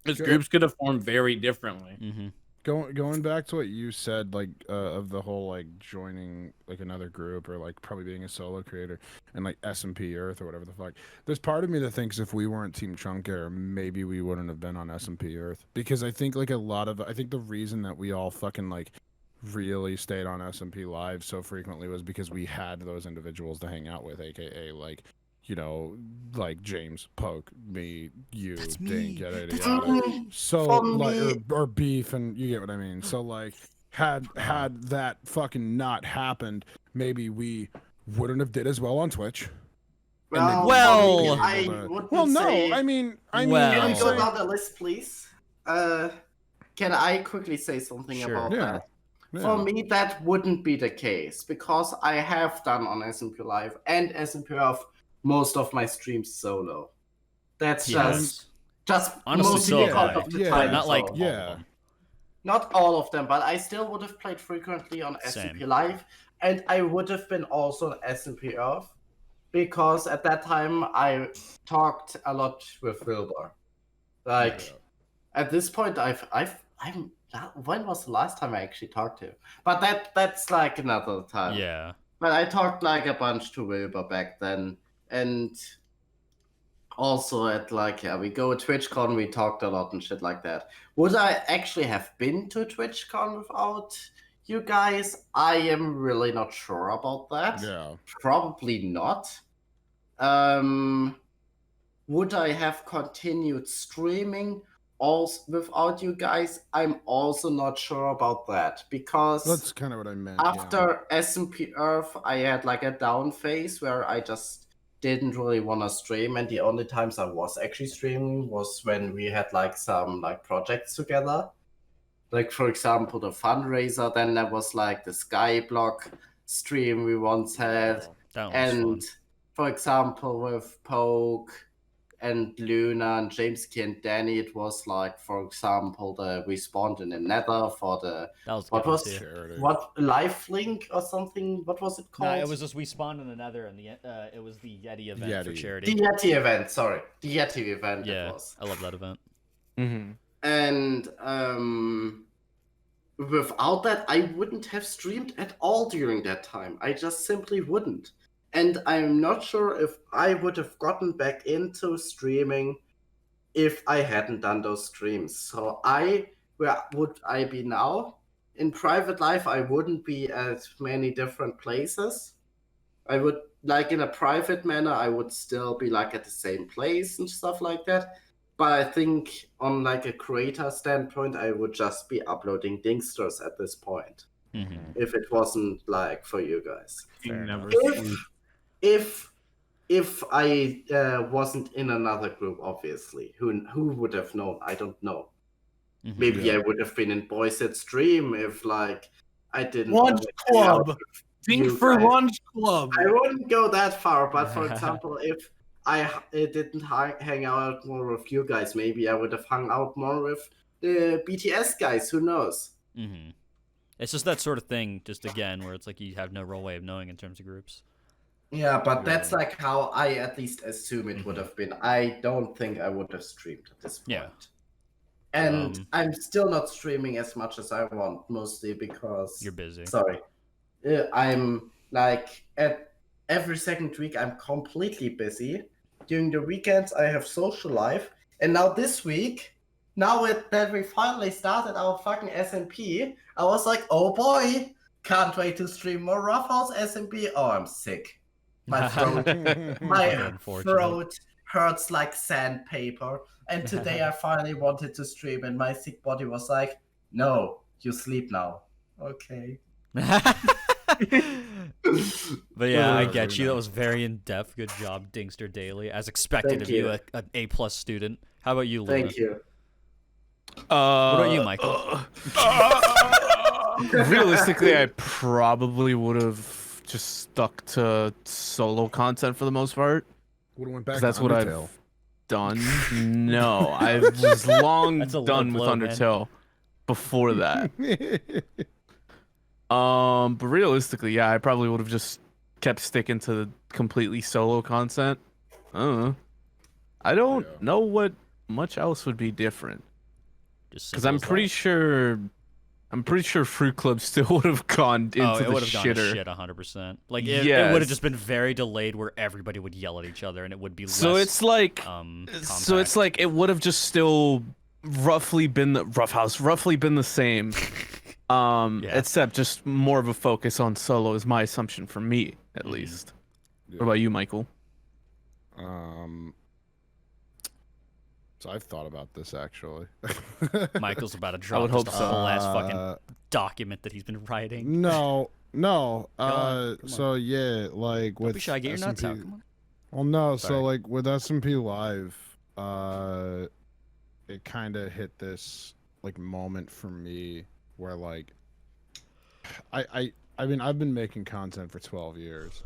Because Sure. groups could have formed very differently. Mm-hmm. Going back to what you said, like of the whole like joining like another group or like probably being a solo creator and like SMP Earth or whatever the fuck. There's part of me that thinks if we weren't Team Chunk Hair, maybe we wouldn't have been on SMP Earth, because I think like I think the reason that we all fucking like really stayed on SMP Live so frequently was because we had those individuals to hang out with, aka like, you know, like James, Poke, me, you, That's Dink, me. yada That's yada. me. So For like me- or beef, and you get what I mean. So like had that fucking not happened, maybe we wouldn't have did as well on Twitch. And then Well, Well- for me, I able to- wouldn't well, no, say. I mean, Well- Can I'm we go saying, down the list, please? Can I quickly say something Sure. about Yeah. that? yeah. For me, that wouldn't be the case, because I have done on SMP Live and SMP Earth most of my streams solo. That's Yes. just Honestly, mostly so because have I. of the Yeah. time. But not like zone. all Yeah. of them. Not all of them, but I still would have played frequently on Same. SMP Live, and I would have been also on SMP Earth, because at that time I talked a lot with Wilbur. Like at this point, I'm. When was the last time I actually talked to him? But that's like another time. Yeah. But I talked like a bunch to Wilbur back then, and also at like, yeah, we go to TwitchCon, we talked a lot and shit like that. Would I actually have been to TwitchCon without you guys? I am really not sure about that. Yeah. Probably not. Would I have continued streaming also without you guys? I'm also not sure about that, because That's kind of what I meant. after SMP Earth, I had like a down phase where I just didn't really want to stream, and the only times I was actually streaming was when we had like some like projects together. Like for example, the fundraiser. Then there was like the Skyblock stream we once had, That one was and fun. for example with Poke and Luna and James Key and Danny, it was like, for example, we spawned in the Nether for the That was a what good one was too. Charity. what Life Link or something? What was it No, called? it was just we spawned in another, and it was the Yeti event for Yeti. charity. the Yeti event. Sorry, the Yeti event. It Yeah, was. I love that event. Mm-hmm. And without that, I wouldn't have streamed at all during that time. I just simply wouldn't. And I'm not sure if I would have gotten back into streaming if I hadn't done those streams. So where would I be now? In private life, I wouldn't be at many different places. I would, like in a private manner, I would still be like at the same place and stuff like that. But I think on like a creator standpoint, I would just be uploading Dinksters at this point. Mm-hmm. If it wasn't like for you guys. You Fair never enough. sleep. If I wasn't in another group, obviously, who would have known? I don't know. Mhm. Maybe I would have been in Boys at Stream if like I didn't. Lunch always hang out club. with Think you for guys. lunch club. I wouldn't go that far, but for example, if I didn't hang out more with you guys, maybe I would have hung out more with the BTS guys. Who knows? Mm-hmm. It's just that sort of thing, just again, where it's like you have no real way of knowing in terms of groups. Yeah, but that's like how I at least assume it would have been. I don't think I would have streamed at this point. Yeah. And I'm still not streaming as much as I want, mostly because You're busy. Sorry, I'm like every second week I'm completely busy. During the weekends I have social life, and now this week, that we finally started our fucking SMP, I was like, oh boy, can't wait to stream more Roughhouse SMP. Oh, I'm sick. My throat, my Unfortunate. throat hurts like sandpaper. And today I finally wanted to stream, and my sick body was like, no, you sleep now. Okay. But yeah, I Ugh. get you. That was very in depth. Good job, Dingster Daily, as expected Thank of you, you. an A+ student. How about you, Luna? Thank you. What about you, Michael? Realistically, I probably would have just stuck to solo content for the most part. Would have went back. Because that's to what Undertale. I've done. No, I was long That's a low done with blow, man. Undertale before that. But realistically, yeah, I probably would have just kept sticking to the completely solo content. I don't know. I don't know what much else would be different. Because I'm pretty sure Fruit Club still would have gone into it the would have gone to shitter. shit 100%. Like it would have just been very delayed, where everybody would yell at each other, and it would be So less, it's like, compact. it would have just still roughly been the roughly been the same. Except just more of a focus on solo is my assumption for me, at least. Yeah. What about you, Michael? So I've thought about this actually. Michael's about to drop would hope just a so. whole ass fucking document that he's been writing. No. on, come So yeah, like Don't with be shy. Get your nuts out. SMP Come on. Well, no. Sorry. So like with SMP Live, it kind of hit this like moment for me where like I mean I've been making content for 12 years,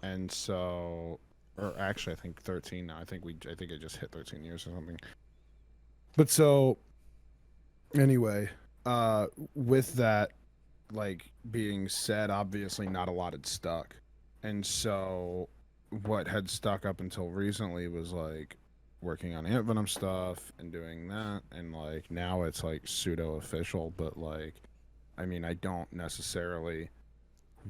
and so, or actually I think 13 now. I think I just hit 13 years or something. But so anyway, with that like being said, obviously not a lot had stuck, and so what had stuck up until recently was like working on Ant Venom stuff and doing that, and like now it's like pseudo official, but like I mean I don't necessarily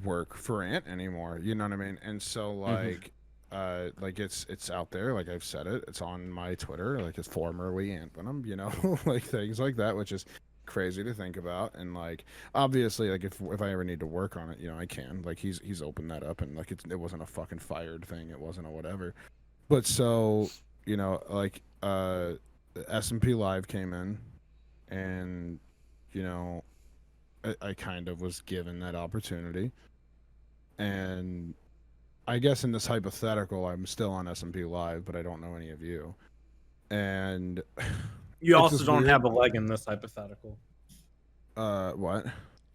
work for Ant anymore, you know what I mean? And so like like it's out there, like I've said it's on my Twitter, like it's formerly Ant Venom, you know, like things like that, which is crazy to think about. And like obviously like if I ever need to work on it, you know, I can. Like he's opened that up, and like it wasn't a fucking fired thing, it wasn't a whatever. But so, you know, like SMP Live came in, and you know I kind of was given that opportunity, and I guess in this hypothetical I'm still on SMP Live, but I don't know any of you, and You It's also just don't weird. have a leg in this hypothetical. What?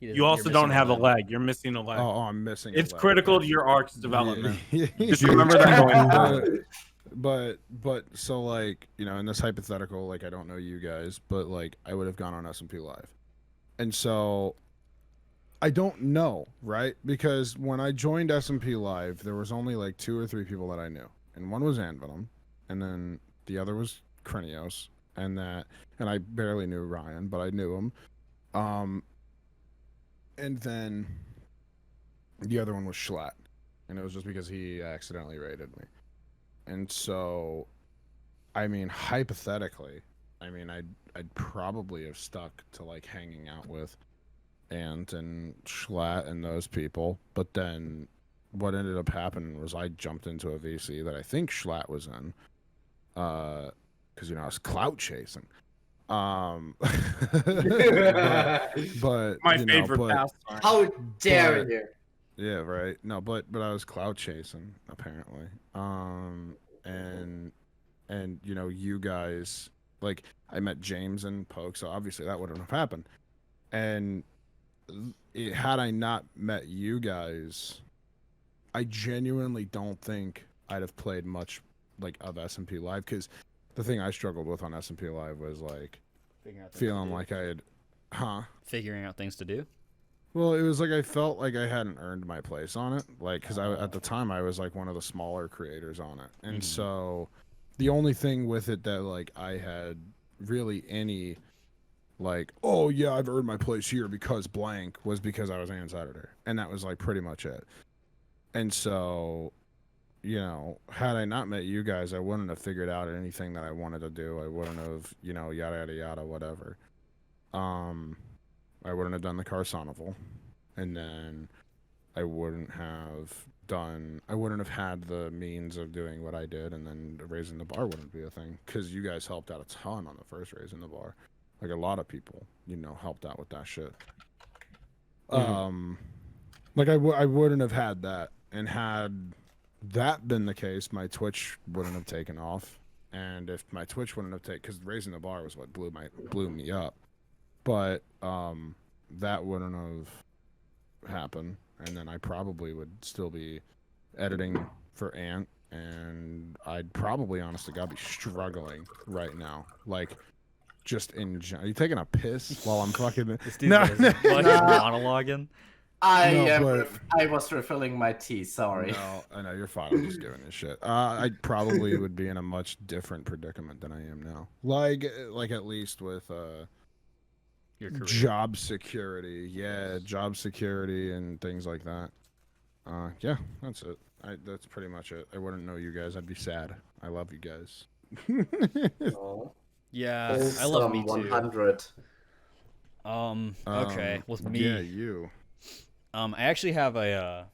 You also don't have a leg. You're missing a leg. Oh, I'm missing a It's leg. critical to your arc's development. Yeah. Just remember that going forward. But so like, you know, in this hypothetical, like I don't know you guys, but like I would have gone on SMP Live. And so I don't know, right? Because when I joined SMP Live, there was only like 2 or 3 people that I knew. And one was Anvenom, and then the other was Krinios, and I barely knew Ryan, but I knew him. And then the other one was Schlatt, and it was just because he accidentally raided me. And so, I mean, hypothetically, I mean, I'd probably have stuck to like hanging out with Ant and Schlatt and those people. But then, what ended up happening was I jumped into a VC that I think Schlatt was in, because you know I was clout chasing. But My you know, favorite but, pastime. How dare But- you? Yeah, right. No, but I was cloud chasing apparently. And you know, you guys, like I met James and Poke, so obviously that wouldn't have happened. And had I not met you guys, I genuinely don't think I'd have played much like of SMP Live, because the thing I struggled with on SMP Live was like feeling like I had Figuring out things to do. Well, it was like I felt like I hadn't earned my place on it, like because at the time I was like one of the smaller creators on it, and so the only thing with it that like I had really any like, oh yeah, I've earned my place here because blank, was because I was Anne's editor, and that was like pretty much it. And so, you know, had I not met you guys, I wouldn't have figured out anything that I wanted to do. I wouldn't have, you know, yada yada yada, whatever. I wouldn't have done the Carsonival, and then I wouldn't have had the means of doing what I did, and then raising the bar wouldn't be a thing, because you guys helped out a ton on the first raising the bar. Like, a lot of people, you know, helped out with that shit. Like, I wouldn't have had that, and had that been the case, my Twitch wouldn't have taken off. And if my Twitch wouldn't have taken, because raising the bar was what blew me up, but that wouldn't have happened, and then I probably would still be editing for Ant, and I'd probably, honest to God, be struggling right now. Like, just in are you taking a piss while I'm fucking This dude is fucking monologuing. I was refilling my tea. Sorry. No, I know you're fine. I'm just giving this shit. I probably would be in a much different predicament than I am now. Like at least with Your career. job security, job security and things like that. Yeah, that's it. That's pretty much it. I wouldn't know you guys. I'd be sad. I love you guys. Oh, Yeah, I love me too. 100. Okay, with me. Yeah, you. I actually have a.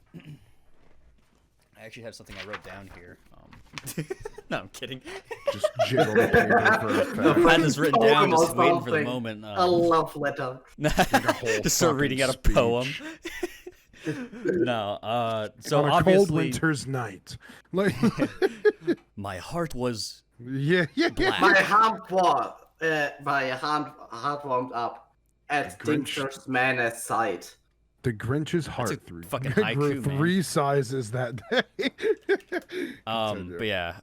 I actually have something I wrote down here. No, I'm kidding. Just jiggle the paper for a fact. I had this written down, just waiting for the Something. moment. A love letter. Just start reading out a poem. No, so on a obviously, cold winter's night. Like, my heart was yeah. black. My heart warmed up at Grinch. Dinker's man's side. The Grinch's heart a through fucking haiku, man. 3 sizes that day. But yeah,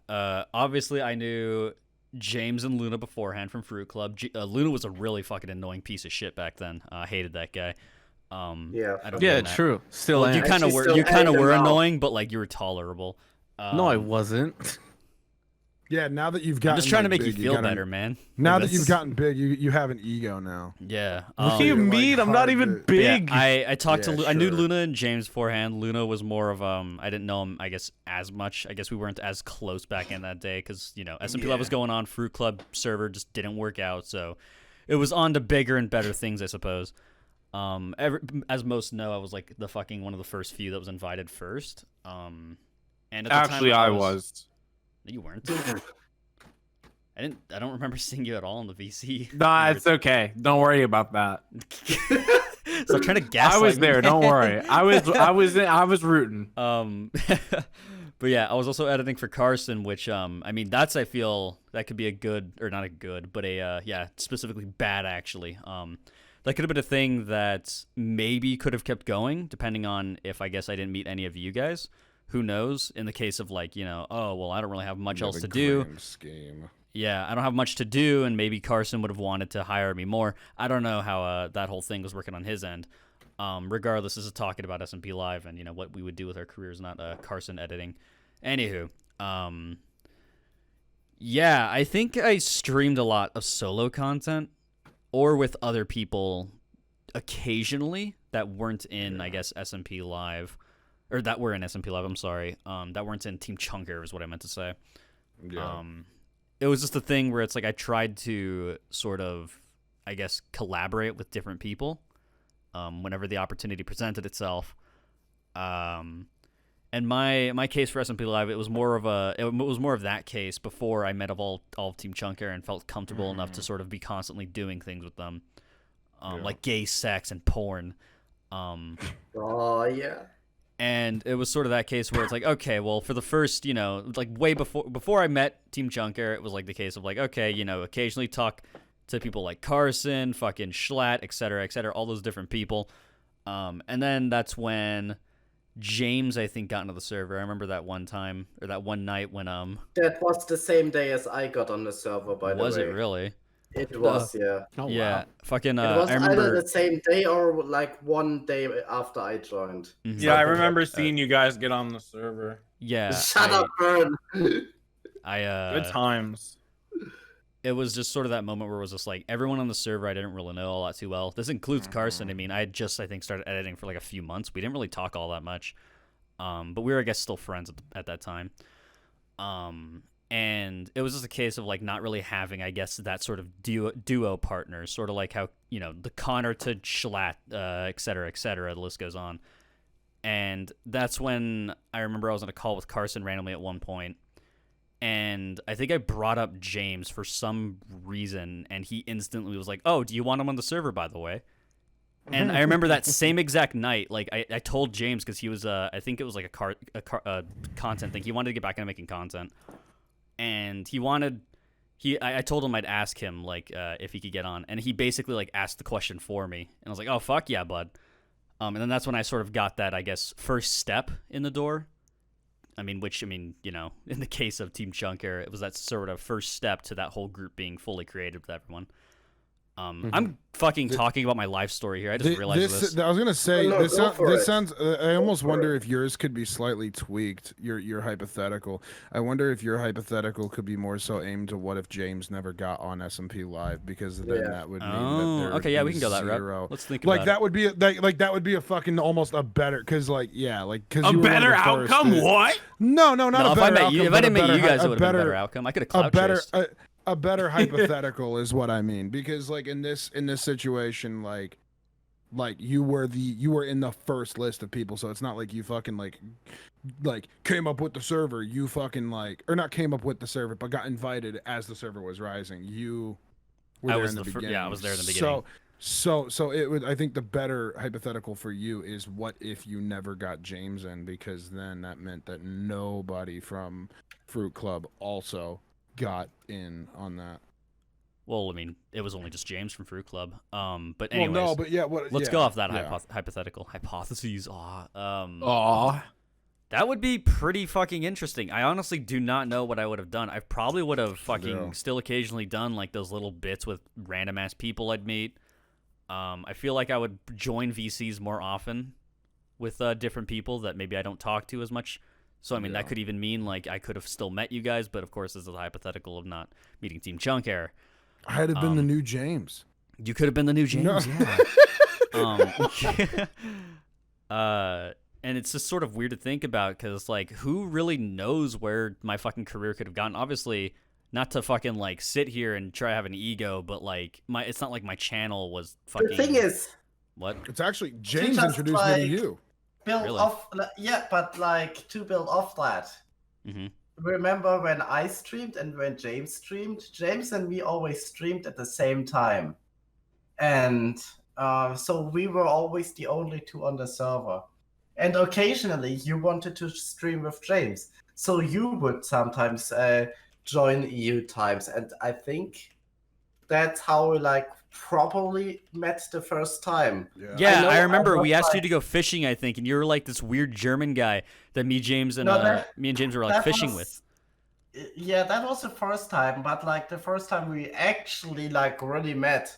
obviously I knew James and Luna beforehand from Fruit Club. Luna was a really fucking annoying piece of shit back then. I hated that guy. Yeah. I don't Yeah, mean that. true. Still Well, you am. kind of Actually, were. still You kind of hate were him now. annoying, but like you were tolerable. No, I wasn't. Yeah, now that you've gotten, I'm just trying to make big, you feel gotta- better, man. Now Like, that you've that's- gotten big, you have an ego now. Yeah. What do you you're, like, mean? I'm not hard even to- But yeah, big. I talked Yeah, to I knew sure. Luna and James beforehand. Luna was more of I didn't know him, I guess, as much. I guess we weren't as close back in that day because you know SMP Live was going on. Fruit Club server just didn't work out, so it was on to bigger and better things, I suppose. As most know, I was like the fucking one of the first few that was invited first. And at the Actually, time, I was. You weren't. I don't remember seeing you at all in the VC. Nah, it's okay. Don't worry about that. So trying to guess. I was there. Don't worry. I was rooting. But yeah, I was also editing for Carson, which I mean I feel that could be a good, or not a good, but a specifically bad actually. That could have been a thing that maybe could have kept going, depending on if I guess I didn't meet any of you guys. Who knows? In the case of like, oh well, I don't really have much else to do. Scheme. Yeah, I don't have much to do, and maybe Carson would have wanted to hire me more. I don't know how that whole thing was working on his end. Regardless, this is talking about SMP Live and what we would do with our careers, not Carson editing. Anywho, yeah, I think I streamed a lot of solo content, or with other people, occasionally that weren't in I guess SMP Live, or that were in SMP Live. I'm sorry, that weren't in Team Chunker is what I meant to say. Yeah. It was just a thing where it's like I tried to sort of, I guess, collaborate with different people whenever the opportunity presented itself. And my case for SMP Live, it was more of that case before I met all of Team Chunker and felt comfortable enough to sort of be constantly doing things with them, like gay sex and porn. Oh yeah. And it was sort of that case where it's like, okay, well, for the first, like way before I met Team Chunker, it was like the case of like, okay, occasionally talk to people like Carson, fucking Schlatt, et cetera, all those different people. And then that's when James, I think, got into the server. I remember that one time, or that one night when, That was the same day as I got on the server, by the way. was it really? It was, yeah. Oh, Yeah, wow. fucking, It was I either remember. the same day or like one day after I joined. Mhm. Yeah, I remember seeing you guys get on the server. Yeah. Shut up, Burn. Good times. It was just sort of that moment where it was just like everyone on the server I didn't really know all that too well. This includes Carson. I mean, I think started editing for like a few months. We didn't really talk all that much. But we were, I guess, still friends at that time. And it was just a case of like not really having, I guess, that sort of duo partner, sort of like how, you know, the Connor to Schlatt, et cetera, the list goes on. And that's when I remember I was on a call with Carson randomly at one point, and I think I brought up James for some reason, and he instantly was like, "Oh, do you want him on the server, by the way?" And I remember that same exact night, like I told James, because he was I think it was like a content thing. He wanted to get back into making content, and I told him I'd ask him like if he could get on, and he basically like asked the question for me, and I was like, "Oh fuck yeah, bud." And then that's when I sort of got that, I guess, first step in the door. I mean, you know, in the case of Team Chunker, it was that sort of first step to that whole group being fully created with everyone. I'm fucking talking about my life story here. I just realized this. I was gonna say No, this this sounds. I almost wonder if yours could be slightly tweaked. Your hypothetical. I wonder if your hypothetical could be more so aimed to what if James never got on SMP Live, because then that would mean that there okay, yeah, we can go that route. Let's think about that would be that would be a fucking almost a better, because like because A better outcome? What? No, not a better outcome. If I didn't meet you guys, it would have been a better outcome. I could have clout chased. A better hypothetical is what I mean, because like in this situation, like you were in the first list of people, so it's not like you fucking like came up with the server. You fucking or not came up with the server, but got invited as the server was rising. You were there in the beginning. Yeah, I was there in the beginning. So it would. I think the better hypothetical for you is what if you never got James in, because then that meant that nobody from Fruit Club also got in on that. Well, I mean, it was only just James from Fruit Club. But anyways, let's go off that hypothetical hypotheses. That would be pretty fucking interesting. I honestly do not know what I would have done. I probably would have fucking still occasionally done like those little bits with random ass people I'd meet. I feel like I would join VCs more often with different people that maybe I don't talk to as much. So, I mean, that could even mean, like, I could have still met you guys, but, of course, this is a hypothetical of not meeting Team Chunker. I'd have been the new James. You could have been the new James, yeah. And it's just sort of weird to think about, because, like, who really knows where my fucking career could have gone? Obviously, not to fucking, like, sit here and try to have an ego, but, like, it's not like my channel was fucking... The thing is... What? It's actually... James introduced me to you. Build off, but like to build off that. Remember when I streamed and when James streamed? James and me always streamed at the same time, and so we were always the only two on the server. And occasionally you wanted to stream with James, so you would sometimes join EU times, and I think that's how we like properly met the first time. Yeah, I remember we asked you to go fishing, I think, and you were like this weird German guy that me and James were like fishing with. Yeah, that was the first time, but like the first time we actually like really met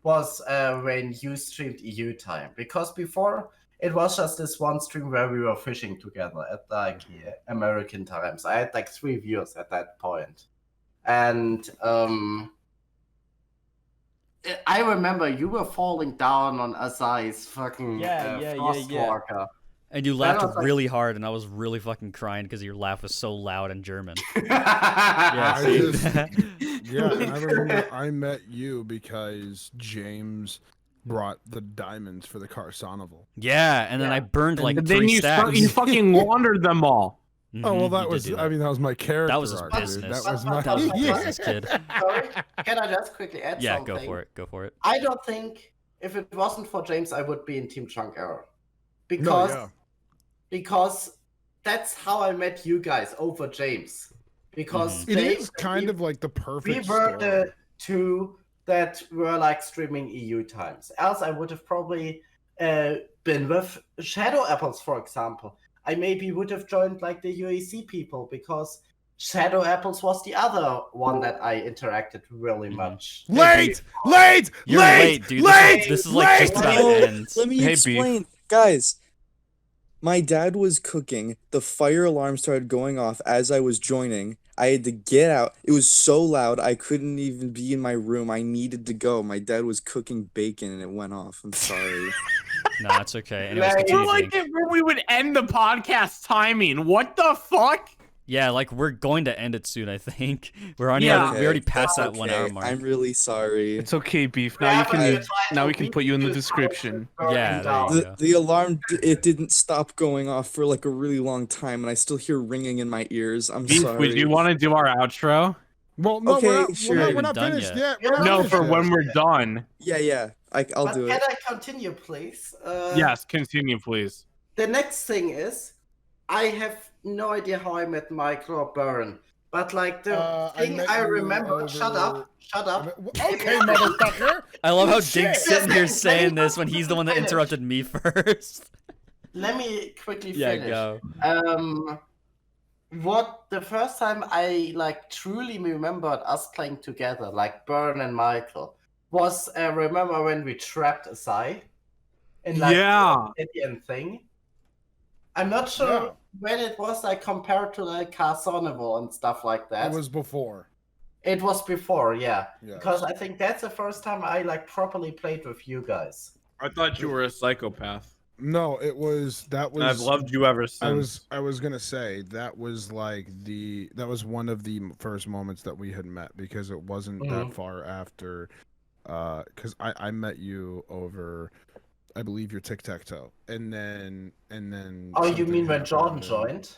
was when you streamed EU time, because before it was just this one stream where we were fishing together at like American times. I had like 3 viewers at that point, and I remember you were falling down on Asai's fucking Frostwalker. And you laughed really hard, and I was really fucking crying because your laugh was so loud and German. I remember I met you because James brought the diamonds for the Carnival. Yeah, and then I burned like 3 stacks. You fucking laundered them all. Oh well, that was. I mean, that was my character. That was his business. That was my business, kid. Sorry, can I just quickly add something? Yeah, go for it. I don't think if it wasn't for James, I would be in Team Chunker, because that's how I met you guys over James. Because it is kind of like the perfect. We were the two that were like streaming EU times. Else, I would have probably been with Shadow Apples, for example. I maybe would have joined like the UAC people, because Shadow Apples was the other one that I interacted really much. Late, dude. This is like just about to end. Let me explain, guys. My dad was cooking. The fire alarm started going off as I was joining. I had to get out. It was so loud, I couldn't even be in my room. I needed to go. My dad was cooking bacon and it went off. I'm sorry. No, it's okay. Anyways, Like- continue, We're like Dink. where we would end the podcast timing. What the fuck? Yeah, like we're going to end it soon. I think we're already Yeah. we already Okay, passed that's that 1 hour okay. mark. I'm really sorry. It's okay, Beef. Yeah, Now you but can you tried now to we can beat put you in the this description. house is Yeah, burning there you down. go. The alarm, it didn't stop going off for like a really long time, and I still hear ringing in my ears. I'm Beef, sorry. would you want to do our outro? Well, no, Okay, we're not, sure. we're Even not done finished yet. yet. We're not No, finished for yet. when we're done. Yeah, I'll But do can it. I continue, please? Yes, continue, please. The next thing is, I have no idea how I met Michael or Burn, but like the thing met I you remember. Shut over- up. Okay, motherfucker. I love how Shit. Dink's sitting here Let me saying this when he's the one that finish. interrupted me first. Let me quickly Yeah, finish. go. What the first time I like truly remembered us playing together, like Burn and Michael, was remember when we trapped Asai in like Yeah. the Indian thing. I'm not sure Yeah. when it was like compared to like Carsoneval and stuff like that. It was before. It was before, yeah. Yes. Because I think that's the first time I like properly played with you guys. I thought you were a psychopath. No, it was that was. I've loved you ever since. I was gonna say that was like that was one of the first moments that we had met because it wasn't that far after, because I met you over, I believe your tic-tac-toe, and then. Oh, you something mean when happened Jordan and- joined?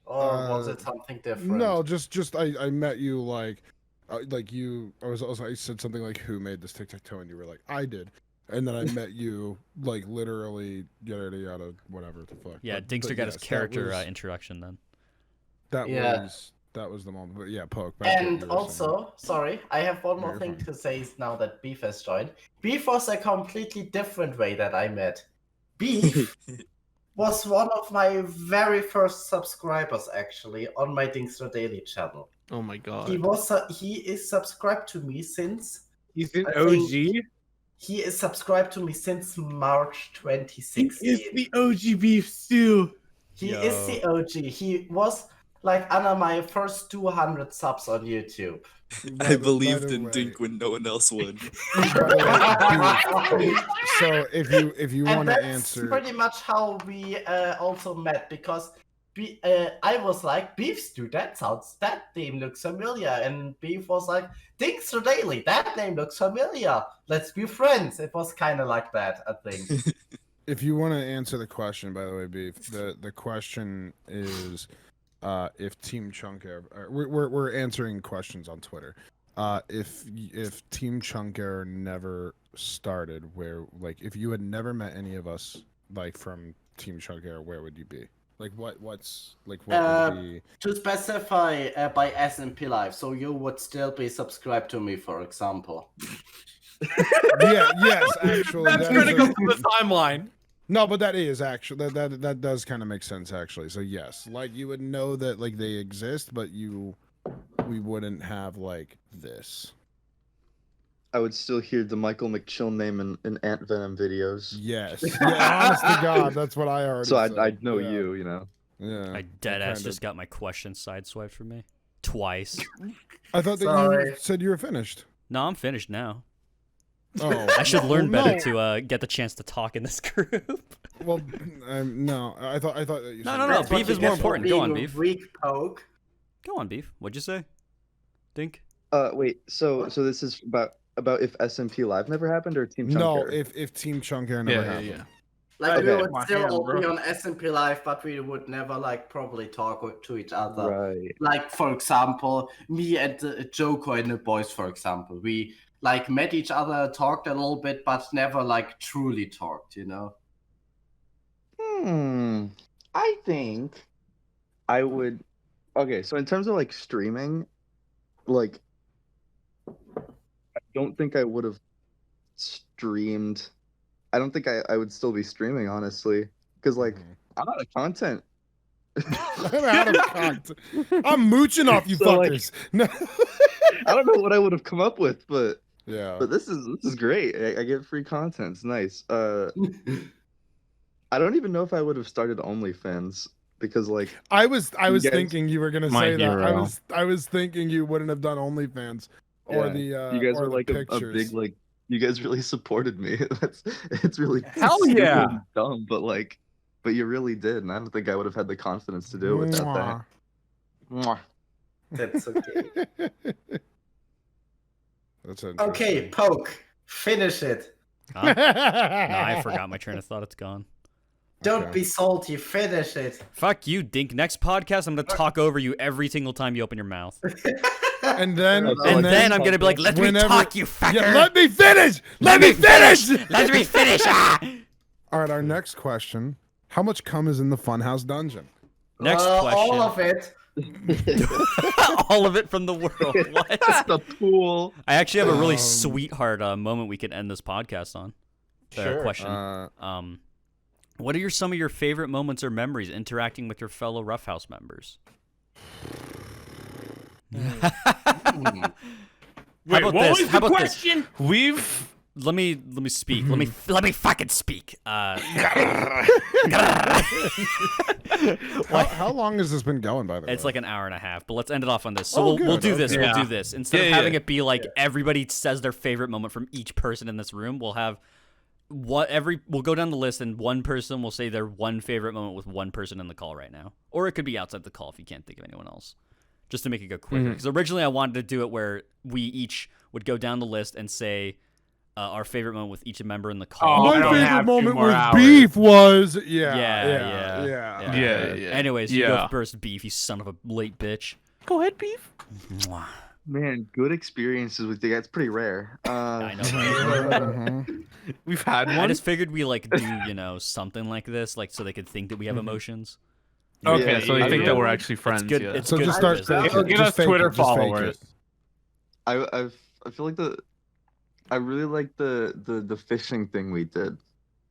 Or was it something different? No, just I met you like you. I said something like, "Who made this tic-tac-toe?" And you were like, "I did." And then I met you like literally yada yada whatever the fuck. Yeah, But Dinkster got his yes, that character was- introduction then. That Yeah. was the moment. But yeah, Poke. back to what And you were saying. also, sorry, I have one No, more you're thing fine. to say now that Beef has joined. Beef was a completely different way that I met. Beef was one of my very first subscribers actually on my Dingster Daily channel. Oh my god. He is subscribed to me since He's an I OG. he is subscribed to me since March He 2016. is the OG Beef stew. He Yo. is the OG. He was like under my first 200 subs on YouTube. I believed the in way- Dink when no one else would. By the way, Beef, so if you And want to that's answer, pretty much how we also met because I was like, Beef Stew, that name looks familiar. And Beef was like, Dingster Daily, that name looks familiar. Let's be friends. It was kind of like that, I think. if you want to answer the question, by the way, Beef, the question is, if Team Chunk Air, we're answering questions on Twitter. If Team Chunk Air never started, where like if you had never met any of us like from Team Chunk Air, where would you be? Like what would be? To specify by SMP Live, so you would still be subscribed to me, for example. Yes, actually. That's that is critical a- to the timeline. No, but that is actually that does kind of make sense actually. So yes, like you would know that like they exist, but we wouldn't have like this. I would still hear the Michael McChill name in Ant Venom videos. Yes. Yeah, honest to God, that's what I already So said. I'd know Yeah. you know. Yeah. I deadass kinda- just got my question sideswiped from me. Twice. I thought that Sorry. you said you were finished. No, I'm finished now. Oh. I should learn Well, better no. to get the chance to talk in this group. Well, no. I thought that you No, said no, you no, were That's what beef you is more get for important. Go on, being Beef. Weak Poke. Go on, Beef. What'd you say? Dink? Wait, so this is about if SMP Live never happened or Team No, Chunker? if Team Chunk Air never happened. yeah. Like we Okay. would My still hand, all be bro. on SMP Live, but we would never like probably talk to each other. Right. Like for example, me and Joko and the boys, for example, we like met each other, talked a little bit, but never like truly talked. You know? I think I would. Okay, so in terms of like streaming, like I don't think I would have streamed. I don't think I would still be streaming, honestly, because like I'm out of content. I'm out of content. I'm mooching off you So, like- fuckers. No. I don't know what I would have come up with, but Yeah. this is great. I get free content. It's nice. I don't even know if I would have started OnlyFans because like I was guys- thinking you were gonna My say that. hero. I was thinking you wouldn't have done OnlyFans or yeah, the you guys or were the like a pictures. big like you guys really supported me. It's really Hell stupid yeah. and dumb, but you really did, and I don't think I would have had the confidence to do it without that. Mwah. That's okay. That's Okay, Poke, finish it. Huh? No, I forgot my train of thought. It's gone. Don't Okay. be salty. Finish it. Fuck you, Dink. Next podcast, I'm gonna talk over you every single time you open your mouth. And then And then I'm gonna be like, let me whenever- talk, you fucker. Yeah, let me finish. Let me finish. Let me finish. Ah! All right, our next question: how much cum is in the funhouse dungeon? Next All question. of it. All of it from the world. What? The pool. I actually have a really sweetheart moment we could end this podcast on. Sure. Question. What are some of your favorite moments or memories interacting with your fellow Roughhouse members? How about this? How about this? We've Let me speak. Let me fucking speak. How long has this been going, by the way? It's like an hour and a half, but let's end it off on this. So Oh, we'll good. do this. Okay. We'll do this. Instead of Yeah, having yeah. it be like everybody says their favorite moment from each person in this room, we'll have we'll go down the list and one person will say their one favorite moment with one person in the call right now. Or it could be outside the call if you can't think of anyone else. Just to make it go quicker. Because originally I wanted to do it where we each would go down the list and say our favorite moment with each member in the call. Oh, my I don't favorite have 2 moment more with hours. beef was yeah. Yeah. Anyways, you go Yeah. first, Beef, you son of a late bitch. Go ahead, Beef. Mwah. Man, good experiences with you guys. It's pretty rare. I know. Right? Mhm. We've had I one. just figured we like do something like this, like so they could think that we have emotions. Okay, Yeah, so they I think that really- we're actually friends. good- Yeah. it's So good just start business. fake It'll it. get Just us fake Twitter it. Just fake followers. it. I feel like I really like the fishing thing we did.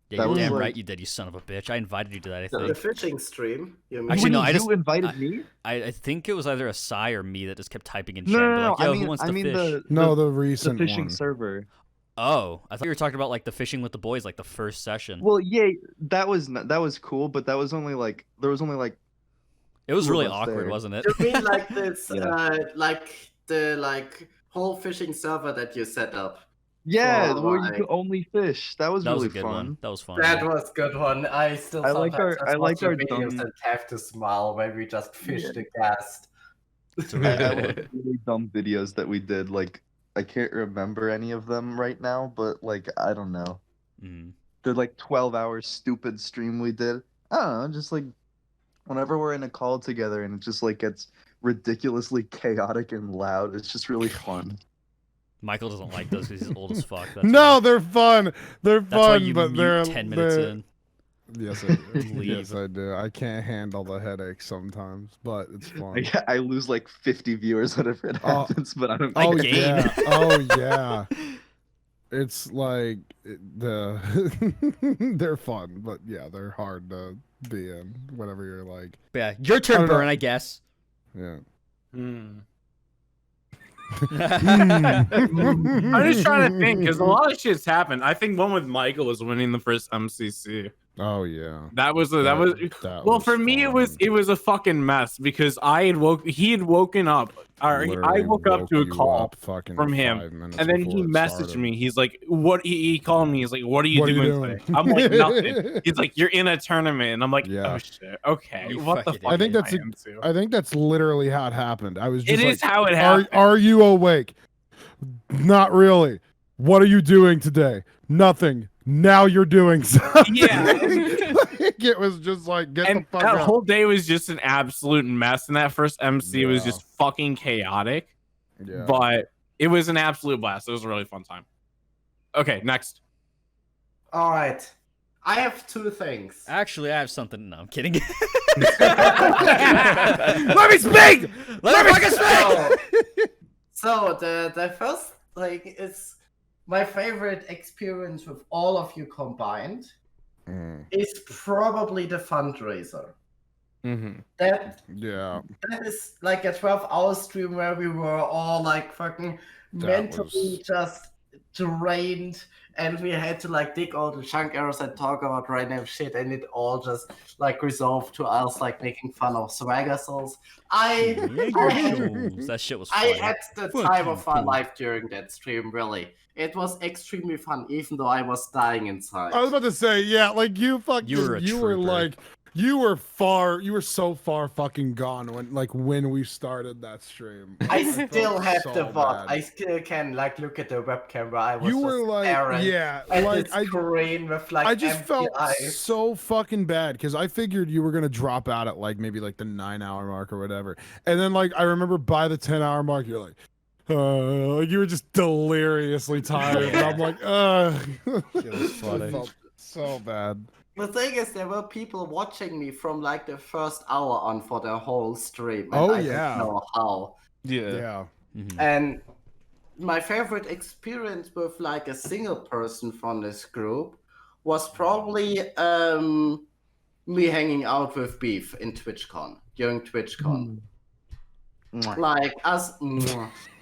Yeah, That you're was damn like- right you did, you son of a bitch. I invited you to that, I The think. fishing stream. You mean? Actually, no, When I just- you invited me. I think it was either a Sai or me that just kept typing in No, chat, no, but no. like, yo, I mean, who wants I to mean fish? No, the the recent fishing one. server. Oh, I thought you were talking about like the fishing with the boys, like the first session. Well, yeah, that was cool, but that was only like there was only like It was two of really us awkward, there. wasn't it? You mean like this, Yeah. like the whole fishing server that you set up? yeah, Oh, where you my. could only fish. That was That was really a good fun. one. That was fun. That was a good one. I still I like sometimes our- just I like watch your our videos dumb- and have to smile when we just fish Yeah. the cast. I like really dumb videos that we did. Like I can't remember any of them right now, but like I don't know. Mhm. The like 12-hour stupid stream we did. I don't know, just like whenever we're in a call together and it just like gets ridiculously chaotic and loud, it's just really fun. Michael doesn't like those because he's old as fuck. That's No, why. they're fun. They're That's why fun, you but mute they're 10 minutes they're- in. Yes, Leave. yes, I do. I can't handle the headaches sometimes, but it's fun. I lose like 50 viewers whenever it Oh. happens, but I don't. I Oh gain. yeah, oh yeah. It's like they're fun, but yeah, they're hard to be in whenever you're like, Yeah, your I turn, don't know. Burn, I guess. yeah. I'm just trying to think because a lot of shit's happened. I think one with Michael was winning the first MCC. Oh yeah. That was That well was for me. fun. It was a fucking mess because he had woken up. Or I Literally woke up to a you call up fucking from him, 5 minutes and then he before it messaged started. me. He's like, "What?" He called me. He's like, "What are you What are you doing doing? today?" I'm like, "Nothing." He's like, "You're in a tournament," and I'm like, Yeah. "Oh shit, okay." You What the fucking fuck? I think am that's into? I think that's literally how it happened. I was It just like, is how it happened. Are you awake? Not really. What are you doing today? Nothing. Now you're doing something. Yeah. Like, it was just like get And the fuck that up. whole day was just an absolute mess. And that first MC was Yeah. just fucking chaotic. Yeah. But it was an absolute blast. It was a really fun time. Okay, next. All right. I have 2 things. Actually, I have something. No, I'm kidding. Let me speak. Let me fucking speak! So the first it's my favorite experience with all of you combined is probably the fundraiser. Mm-hmm. That Yeah. is like a 12-hour stream where we were all like fucking That mentally was- just drained, and we had to like dig all the chunk errors and talk about random shit, and it all just like resolved to us like making fun of swagger souls. I That shit was I funny. had the time of my life during that stream, really. It was extremely fun, even though I was dying inside. I was about to say, yeah, like you fucking, You were a trooper. like, you were so far fucking gone when we started that stream. I still have so the VOD. bad. I still can like look at the webcam where I was You were just like, staring yeah, at like the screen with like I just empty felt eyes. so fucking bad because I figured you were gonna drop out at like maybe like the 9-hour mark or whatever, and then like I remember by the 10-hour mark you're like you were just deliriously tired, and I'm like, It was funny. I felt so bad. The thing is, there were people watching me from like the first hour on for the whole stream. And Oh, I yeah. don't know how. Yeah. Mhm. And my favorite experience with like a single person from this group was probably me hanging out with Beef in TwitchCon during TwitchCon. Like us,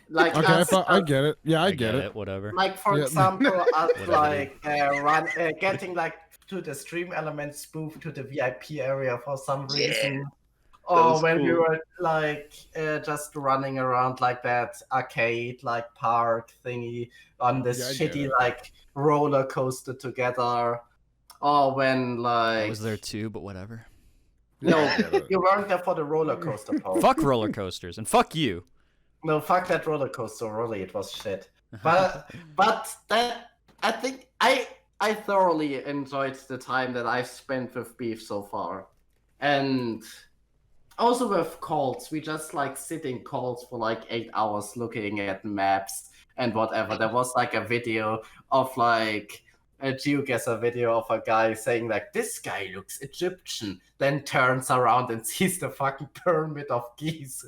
like Okay, us, I get it. Yeah, I get it. Whatever. like for Yeah. example, us Whatever, like getting like to the stream element spoof to the VIP area for some reason. Or was when we cool. were like just running around like that arcade like park thingy on this Yeah, I get shitty it. like roller coaster together. Or when I like was there too, but whatever. no, I get it. you weren't there for the roller coaster part. Fuck roller coasters and fuck you. No, fuck that roller coaster. Really, it was shit. But that I think I thoroughly enjoyed the time that I've spent with Beef so far, and also with calls. We just like sit in calls for like 8 hours looking at maps and whatever. There was like a video of like a geoguesser video of a guy saying like this guy looks Egyptian, then turns around and sees the fucking pyramid of Giza.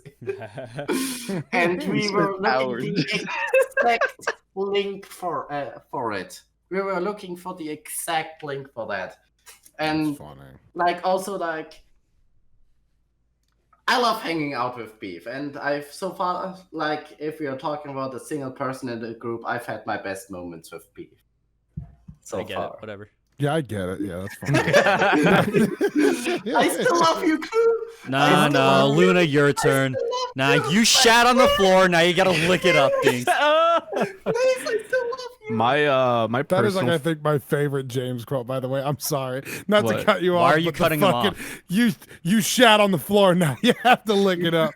And we were looking the exact link for it. We were looking for the exact link for that, and That's funny. like also like I love hanging out with Beef, and I've so far like if we are talking about a single person in the group, I've had my best moments with Beef so I get far. it. Whatever. Yeah, I get it. Yeah, that's funny. I still love you, Clue. Nah, no, Luna, your turn. Nah, you shat on the floor. Now you gotta lick it up, Dinks. I still love you. My That is like personal I think my favorite James quote. By the way, I'm sorry not to What? cut you off. Why are you but the cutting him fucking- off? You shat on the floor. Now you have to lick it up.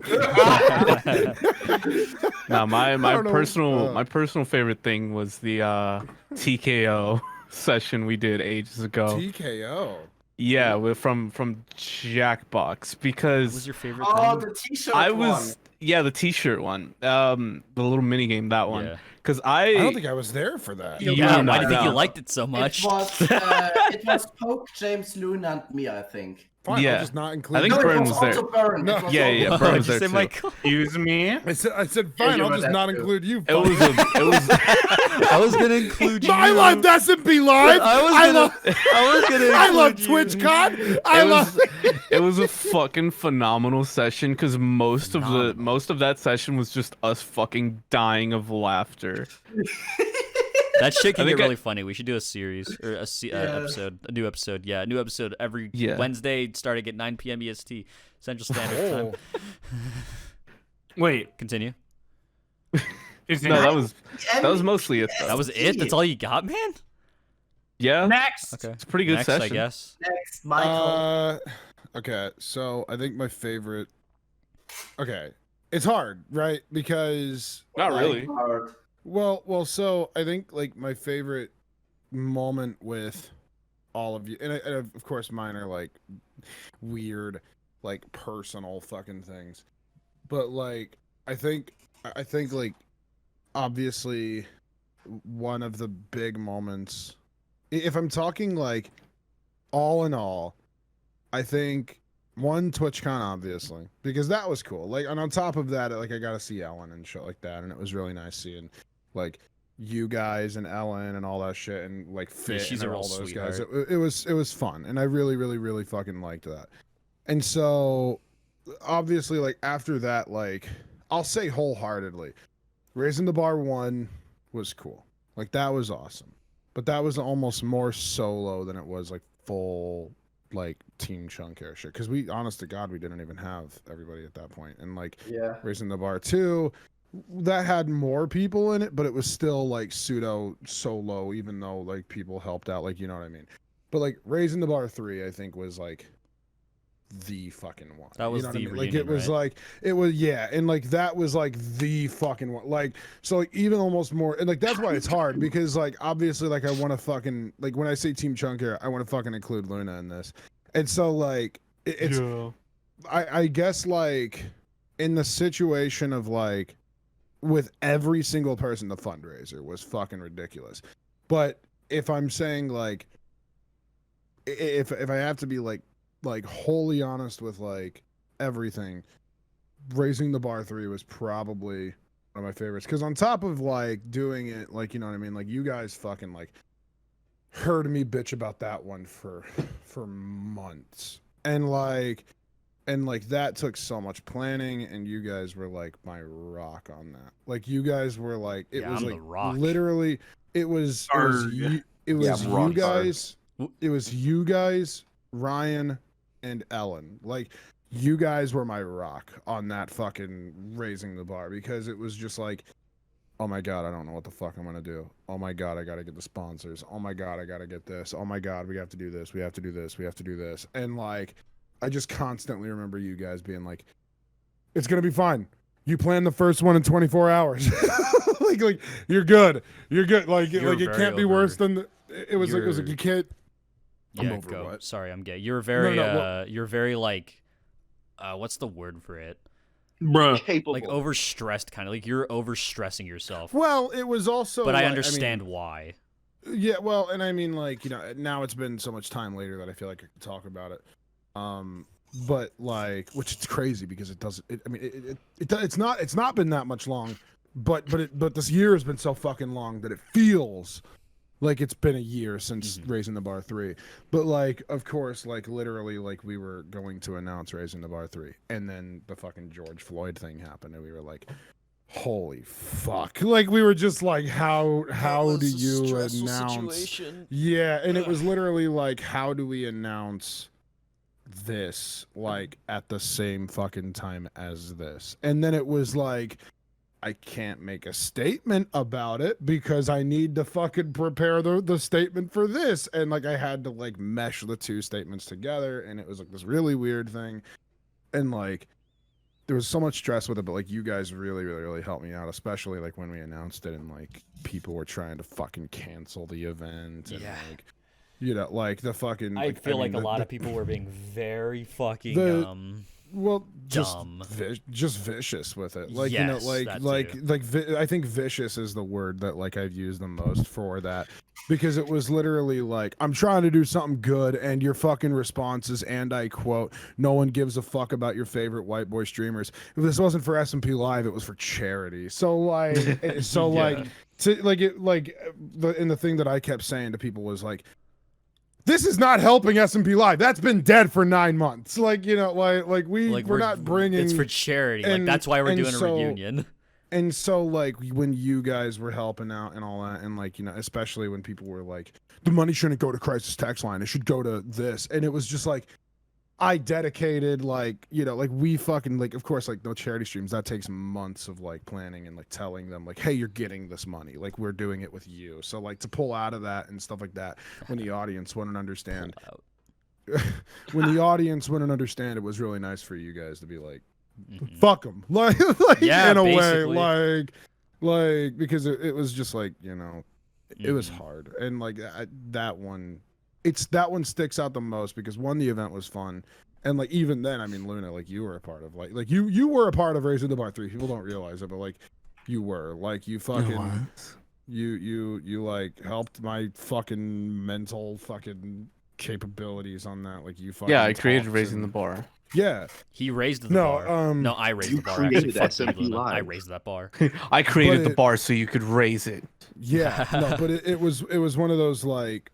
Now my I don't know. my personal favorite thing was the TKO session we did ages ago. TKO. Yeah, from Jackbox What because was your favorite Oh, thing? the T-shirt I one. was yeah the T-shirt one, the little mini game that one Yeah. because I don't think I was there for that. You Yeah, were why do you not, think you no. liked it so much? It was Poke, James, Luna, and me, I think. Fine, Yeah. I'll just not include. I think No, Burn it was was there. also Burn. No. It was Yeah, also yeah, What Burn did was you there say, too. Michael? Excuse me. I said fine. you I'll were just that not too. include you. It was I was gonna include you. My life doesn't be live. I was gonna I love include you. TwitchCon. I love. it was a fucking phenomenal session because most of that session was just us fucking dying of laughter. That shit can I get think really funny. We should do a series or episode, a new episode. Yeah, a new episode every Wednesday, starting at 9 p.m. EST, Central Standard Time. Wait. Continue. No, that was mostly it. Though. That was it. That's all you got, man. Yeah, Next. Okay, it's a pretty good Next, session. I guess. Next, Michael. Okay, so I think my favorite. Okay, it's hard, right? Because Not Like, really. hard. well, so I think like my favorite moment with all of you, and of course mine are like weird, like personal fucking things, but like I think like obviously one of the big moments, if I'm talking like all in all, I think one TwitchCon obviously because that was cool. Like and on top of that, like I got to see Ellen and shit like that, and it was really nice seeing like you guys and Ellen and all that shit and like Fit she's and a real all those guys. sweetheart. It was fun, and I really fucking liked that. And so obviously like after that, like I'll say wholeheartedly, Raising the Bar 1 was cool. Like that was awesome. But that was almost more solo than it was like full like team chunk air shit. Because we, honest to God, we didn't even have everybody at that point. And like Yeah. Raising the Bar 2, that had more people in it, but it was still like pseudo solo, even though like people helped out, like, you know what I mean. But like Raising the Bar 3, I think was like the fucking one. That was you know the what I mean? reunion, Like it was right? like it was, yeah, and like that was like the fucking one. Like so like even almost more, and like that's why it's hard, because like obviously like I want to fucking, like when I say Team Chunk here, I want to fucking include Luna in this. And so like it's I guess like in the situation of like with every single person, the fundraiser was fucking ridiculous. But if I'm saying like if I have to be like wholly honest with like everything, Raising the Bar 3 was probably one of my favorites, because on top of like doing it, like, you know what I mean, like you guys fucking like heard me bitch about that one for months, and like that took so much planning, and you guys were like my rock on that. Like you guys were like, it Yeah, was I'm like the rock. literally it was Arg. you, it Yeah, was I'm you rock hard. guys, it was you guys, Ryan and Ellen. Like you guys were my rock on that fucking Raising the Bar, because it was just like, oh my God, I don't know what the fuck I'm gonna do. Oh my God, I gotta get the sponsors. Oh my God, I gotta get this. Oh my God, we have to do this. We have to do this. We have to do this. And like, I just constantly remember you guys being like, it's gonna be fine. You planned the first one in 24 hours. like you're good. You're good. Like You're it very can't be over- worse than the, it was like you're- you can't. I'm Yeah, over go. what? Sorry, I'm gay. You're very no, you're very like what's the word for it? Bruh. Capable. Like overstressed, kind of like you're overstressing yourself. Well, it was also. But like, I mean, understand why. yeah, well, and I mean, like, you know, now it's been so much time later that I feel like I could talk about it. But like, which is crazy because it doesn't. I mean, it's not been that much long, but this year has been so fucking long that it feels like it's been a year since Raising the Bar 3. But like, of course, like literally, like we were going to announce Raising the Bar 3, and then the fucking George Floyd thing happened, and we were like, holy fuck. Like we were just like, how do you announce? Yeah, and it was literally like, how do we announce this like at the same fucking time as this? And then it was like, I can't make a statement about it because I need to fucking prepare the statement for this. And like I had to like mesh the two statements together, and it was like this really weird thing. And like there was so much stress with it, but like you guys really helped me out, especially like when we announced it and like people were trying to fucking cancel the event, and Yeah. like, you know, like the fucking, I feel like mean, a lot of people were being very fucking well, dumb. just vicious with it. Like, Yes, you know, that I think vicious is the word that like I've used the most for that, because it was literally like, I'm trying to do something good, and your fucking response is, and I quote, no one gives a fuck about your favorite white boy streamers. If this wasn't for SMP Live, it was for charity. So like, and the thing that I kept saying to people was like, this is not helping SMP Live. That's been dead for 9 months. Like, you know, like we're not bringing. It's for charity. Like and- that's why we're and doing a so- reunion. And so like when you guys were helping out and all that, and like, you know, especially when people were like, the money shouldn't go to Crisis Tax Line, it should go to this. And it was just like, I dedicated, like, you know, like we fucking, like, of course, like no charity streams, that takes months of like planning and like telling them like, hey, you're getting this money, like we're doing it with you. So like to pull out of that and stuff like that, when the audience wouldn't understand, when the audience wouldn't understand, it was really nice for you guys to be like, fuck them, like Yeah, in a basically. way, like because it was just like, you know, it was hard. And like that one sticks out the most because one, the event was fun, and like even then, I mean, Luna, like you were a part of like you were a part of Raising the Bar 3. People don't realize it, but like you were, like you fucking you like helped my fucking mental fucking capabilities on that. Like you fucking Yeah, I created talked Raising and- the Bar. Yeah, He raised the No, bar. No, I raised you the bar. Actually, created fuck you, SMP Luna. I Live. raised that bar. I created But the bar so you could raise it. yeah, no, but it was one of those like,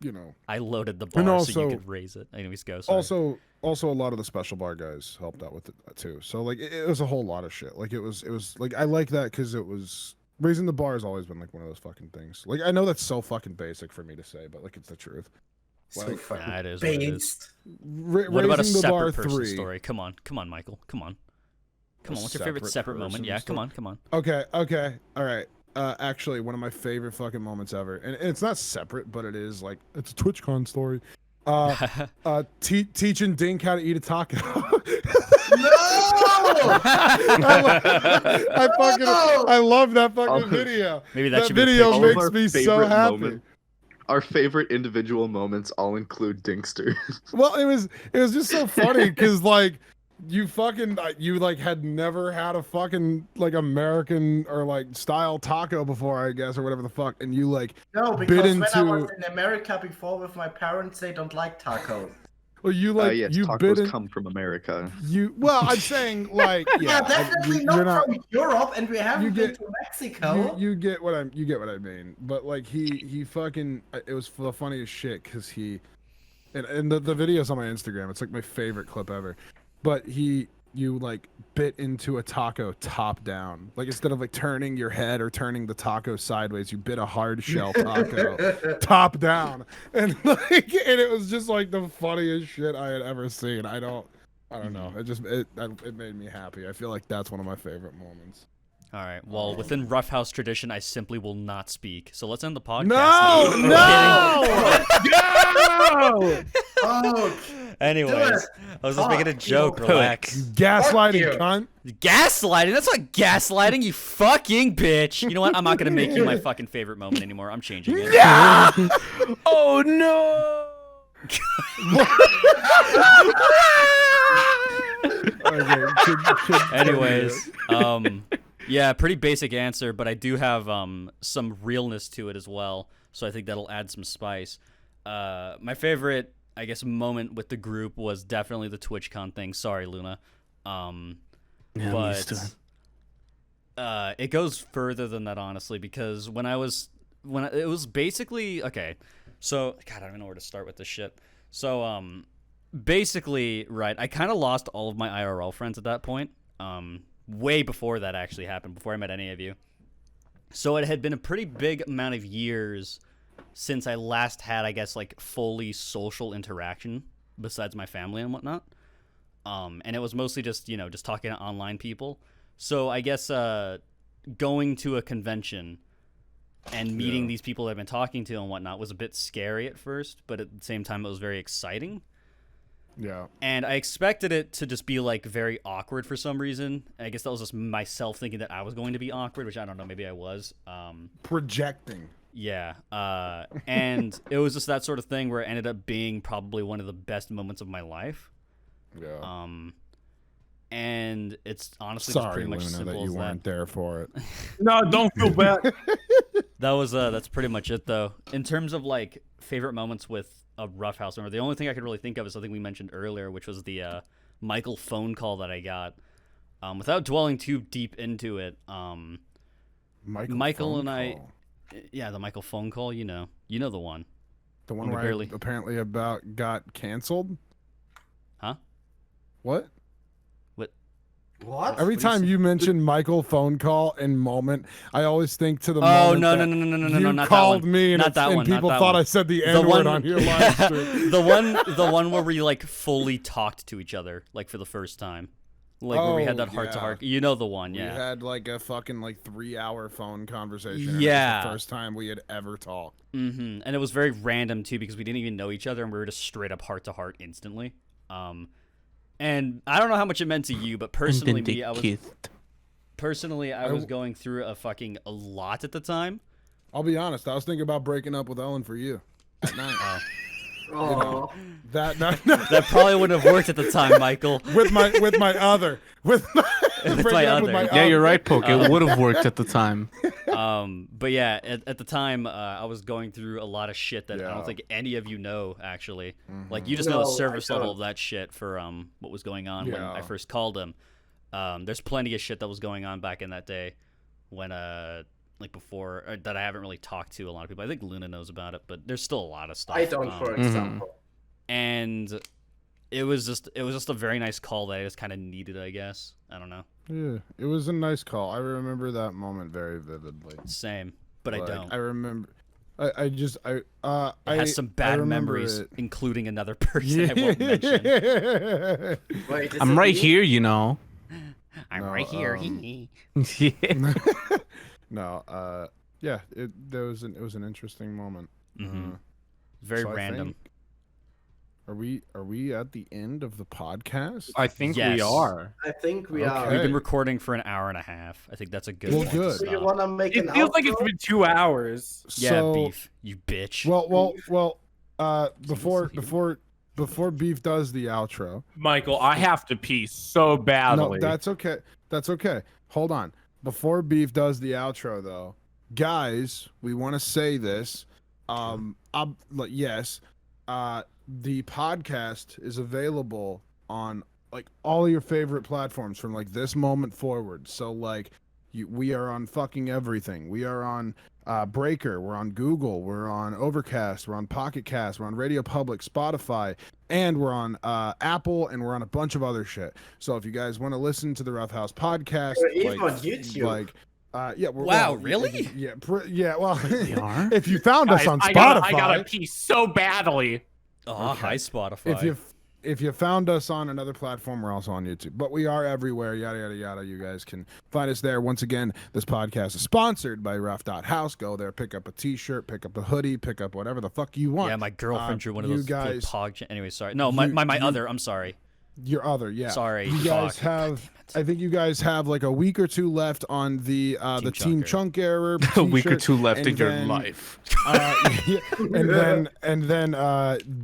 you know. I loaded the bar And so also- you could raise it. Anyways, go. Sorry. Also a lot of the special bar guys helped out with it too. So like it was a whole lot of shit. Like it was like I like that because it was Raising the bar has always been like one of those fucking things. Like I know that's so fucking basic for me to say, but like it's the truth. So Like, fucking Nah, it is what it is. based. What about a raising the bar separate person 3. story? Come on, Michael. Come on. What's your favorite separate separate moment? person Yeah, story? come on. Okay, all right. Actually, one of my favorite fucking moments ever, and it's not separate, but it is like it's a TwitchCon story. Teaching Dink how to eat a taco. No! I love that fucking video. Maybe that That should be the video picture. All of makes our me so favorite happy. Our favorite individual moments all include Dinkster. Well, it was just so funny because like you fucking you like had never had a fucking like American or like style taco before, I guess, or whatever the fuck, and you like No, bit because when I into was in America before with my parents, they don't like tacos. well you like Yes, you tacos bit in, come from America. you well I'm saying like Yeah, definitely you're not from Europe, and we haven't been get- to Mexico. you get what I mean, but like he fucking it was the funniest shit because he and the video's on my Instagram. It's like my favorite clip ever. But you like bit into a taco top down. Like instead of like turning your head or turning the taco sideways, you bit a hard shell taco top down. And like and it was just like the funniest shit I had ever seen. I don't know. It made me happy. I feel like that's one of my favorite moments. All right. Well, within Roughhouse tradition, I simply will not speak. So let's end the podcast. No! No! Oh, Anyways, I was just making a joke. you Relax. Gaslighting, you. cunt. Gaslighting? That's not gaslighting, you fucking bitch. You know what? I'm not gonna make you my fucking favorite moment anymore. I'm changing it. Oh no! Anyways, yeah, pretty basic answer, but I do have some realness to it as well, so I think that'll add some spice. My favorite, I guess, moment with the group was definitely the TwitchCon thing. Sorry, Luna. Yeah, I'm But used to it. it goes further than that, honestly, because it was basically okay. So God, I don't even know where to start with this shit. So basically, right, I kind of lost all of my IRL friends at that point. Way before that actually happened, before I met any of you. So it had been a pretty big amount of years since I last had, I guess, like fully social interaction besides my family and whatnot. And it was mostly just, just talking to online people. So I guess going to a convention and meeting these people that I've been talking to and whatnot was a bit scary at first, but at the same time it was very exciting. Yeah. And I expected it to just be like very awkward for some reason. I guess that was just myself thinking that I was going to be awkward, which I don't know, maybe I was. Projecting. Yeah. And it was just that sort of thing where it ended up being probably one of the best moments of my life. Yeah. And it's honestly just Sorry, pretty much Luna, simple that you as weren't there for it. No, don't feel bad. That's pretty much it though. In terms of like favorite moments with a Roughhouse member, the only thing I could really think of is something we mentioned earlier, which was the Michael phone call that I got. Without dwelling too deep into it, Michael and I, yeah, the Michael phone call, you know the one. The one we where barely- I apparently got canceled. Huh? What? what? Every do you time say? you mention Michael phone call in moment, I always think to the Oh moment no, that no, you not called that one. me and, Not that and one, not people that thought one. I said the The N word one on your live stream. the one where we like fully talked to each other like for the first time, like where we had that heart to heart. You know the one, We yeah. had like a fucking like 3-hour phone conversation. And Yeah. it was the first time we had ever talked. Mm-hmm. And it was very random too because we didn't even know each other and we were just straight up heart to heart instantly. And I don't know how much it meant to you, but personally, And then me, they I was kissed. going through a lot at the time. I'll be honest. I was thinking about breaking up with Ellen for you at night. Oh, that That probably wouldn't have worked at the time, Michael. with my other breaking up other. Yeah, you're right, Poke. It would have worked at the time. But yeah, at the time, I was going through a lot of shit that I Yeah. don't think any of you know, actually. Like, you just know No, the I service level don't. of that shit for what was going on when Yeah. I first called him. There's plenty of shit that was going on back in that day when, like, before, that I haven't really talked to a lot of people. I think Luna knows about it, but there's still a lot of stuff. I don't, for Mhm. example. And it was just a very nice call that I just kind of needed, I guess. I don't know. Yeah, it was a nice call. I remember that moment very vividly. Same, but I don't. I remember. I just It has some bad memories, it. including another person I won't mention. Wait, is I'm it right me? here, you know. I'm No, right here. Yeah. No, yeah, it was an interesting moment. Mhm. Very so I random. think- Are we at the end of the podcast? I think Yes. we are. I think we Okay. are. We've been recording for an hour and a half. I think that's a good Well, point to good. Do you stop. want to make It an feels like it's outro? been 2 hours. Yeah, So- beef. You bitch. Well. Before Beef does the outro. Michael, I have to pee so badly. No, that's okay. That's okay. Hold on. Before Beef does the outro, though, guys, we want to say this. Yes, the podcast is available on like all your favorite platforms from like this moment forward. So like, we are on fucking everything. We are on Breaker. We're on Google. We're on Overcast. We're on Pocket Cast. We're on Radio Public, Spotify, and we're on Apple, and we're on a bunch of other shit. So if you guys want to listen to the Roughhouse podcast, We're even on YouTube. yeah. We're, Wow, well, really? Yeah, yeah. Well, We are? if you found us Guys, on I Spotify, gotta pee so badly. Oh, Okay. hi, Spotify. if you found us on another platform, we're also on YouTube. But we are everywhere. Yada yada yada. You guys can find us there. Once again, this podcast is sponsored by Rough.House. Go there, pick up a T-shirt, pick up a hoodie, pick up whatever the fuck you want. Yeah, my girlfriend drew one of you those little guys- pog. Anyway, sorry. No, my other. I'm sorry. Your other, yeah. Sorry. You guys Fuck. have. I think you guys have like a week or two left on the Team Chunker. Chunk Error. A week or t-shirt, two left in and your then- life. Yeah, and then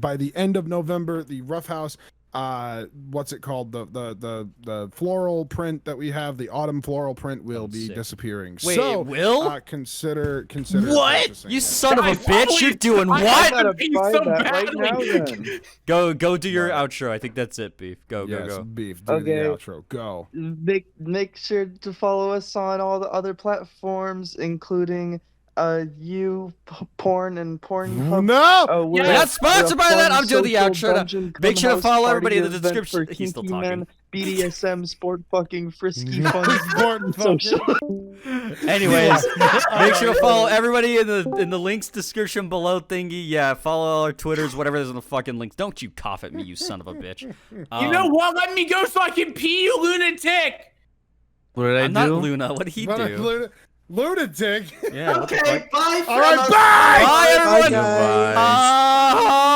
by the end of November, the Roughhouse, what's it called? The floral print that we have, the autumn floral print, will be sick. disappearing. Wait, so, it will? consider What? purchasing You it. son of a Guys, bitch! You're doing I what? gotta pee buy so that right badly. now, then. Go do your outro. I think that's it, beef. Go Yes, go. Beef. Do Okay. the outro. Go. Make sure to follow us on all the other platforms, including porn and Pornhub. No. We're We're not sponsored we're a by that. fun I'm doing the social outro now. dungeon Make sure to clubhouse follow party everybody in the event description. for He's still kinky talking. men, BDSM, sport fucking, frisky fun, Sport fucking. social. Anyways, make sure to follow everybody in the links description below thingy. Yeah, follow all our Twitters, whatever there's in the fucking links. Don't you cough at me, you son of a bitch. You know what? Let me go so I can pee, you lunatic. What did I I'm do? not Luna. What did he What a do? lunatic. Yeah. What the Okay, fuck? bye. All right, fellas. bye. Bye, everyone. guys. Bye.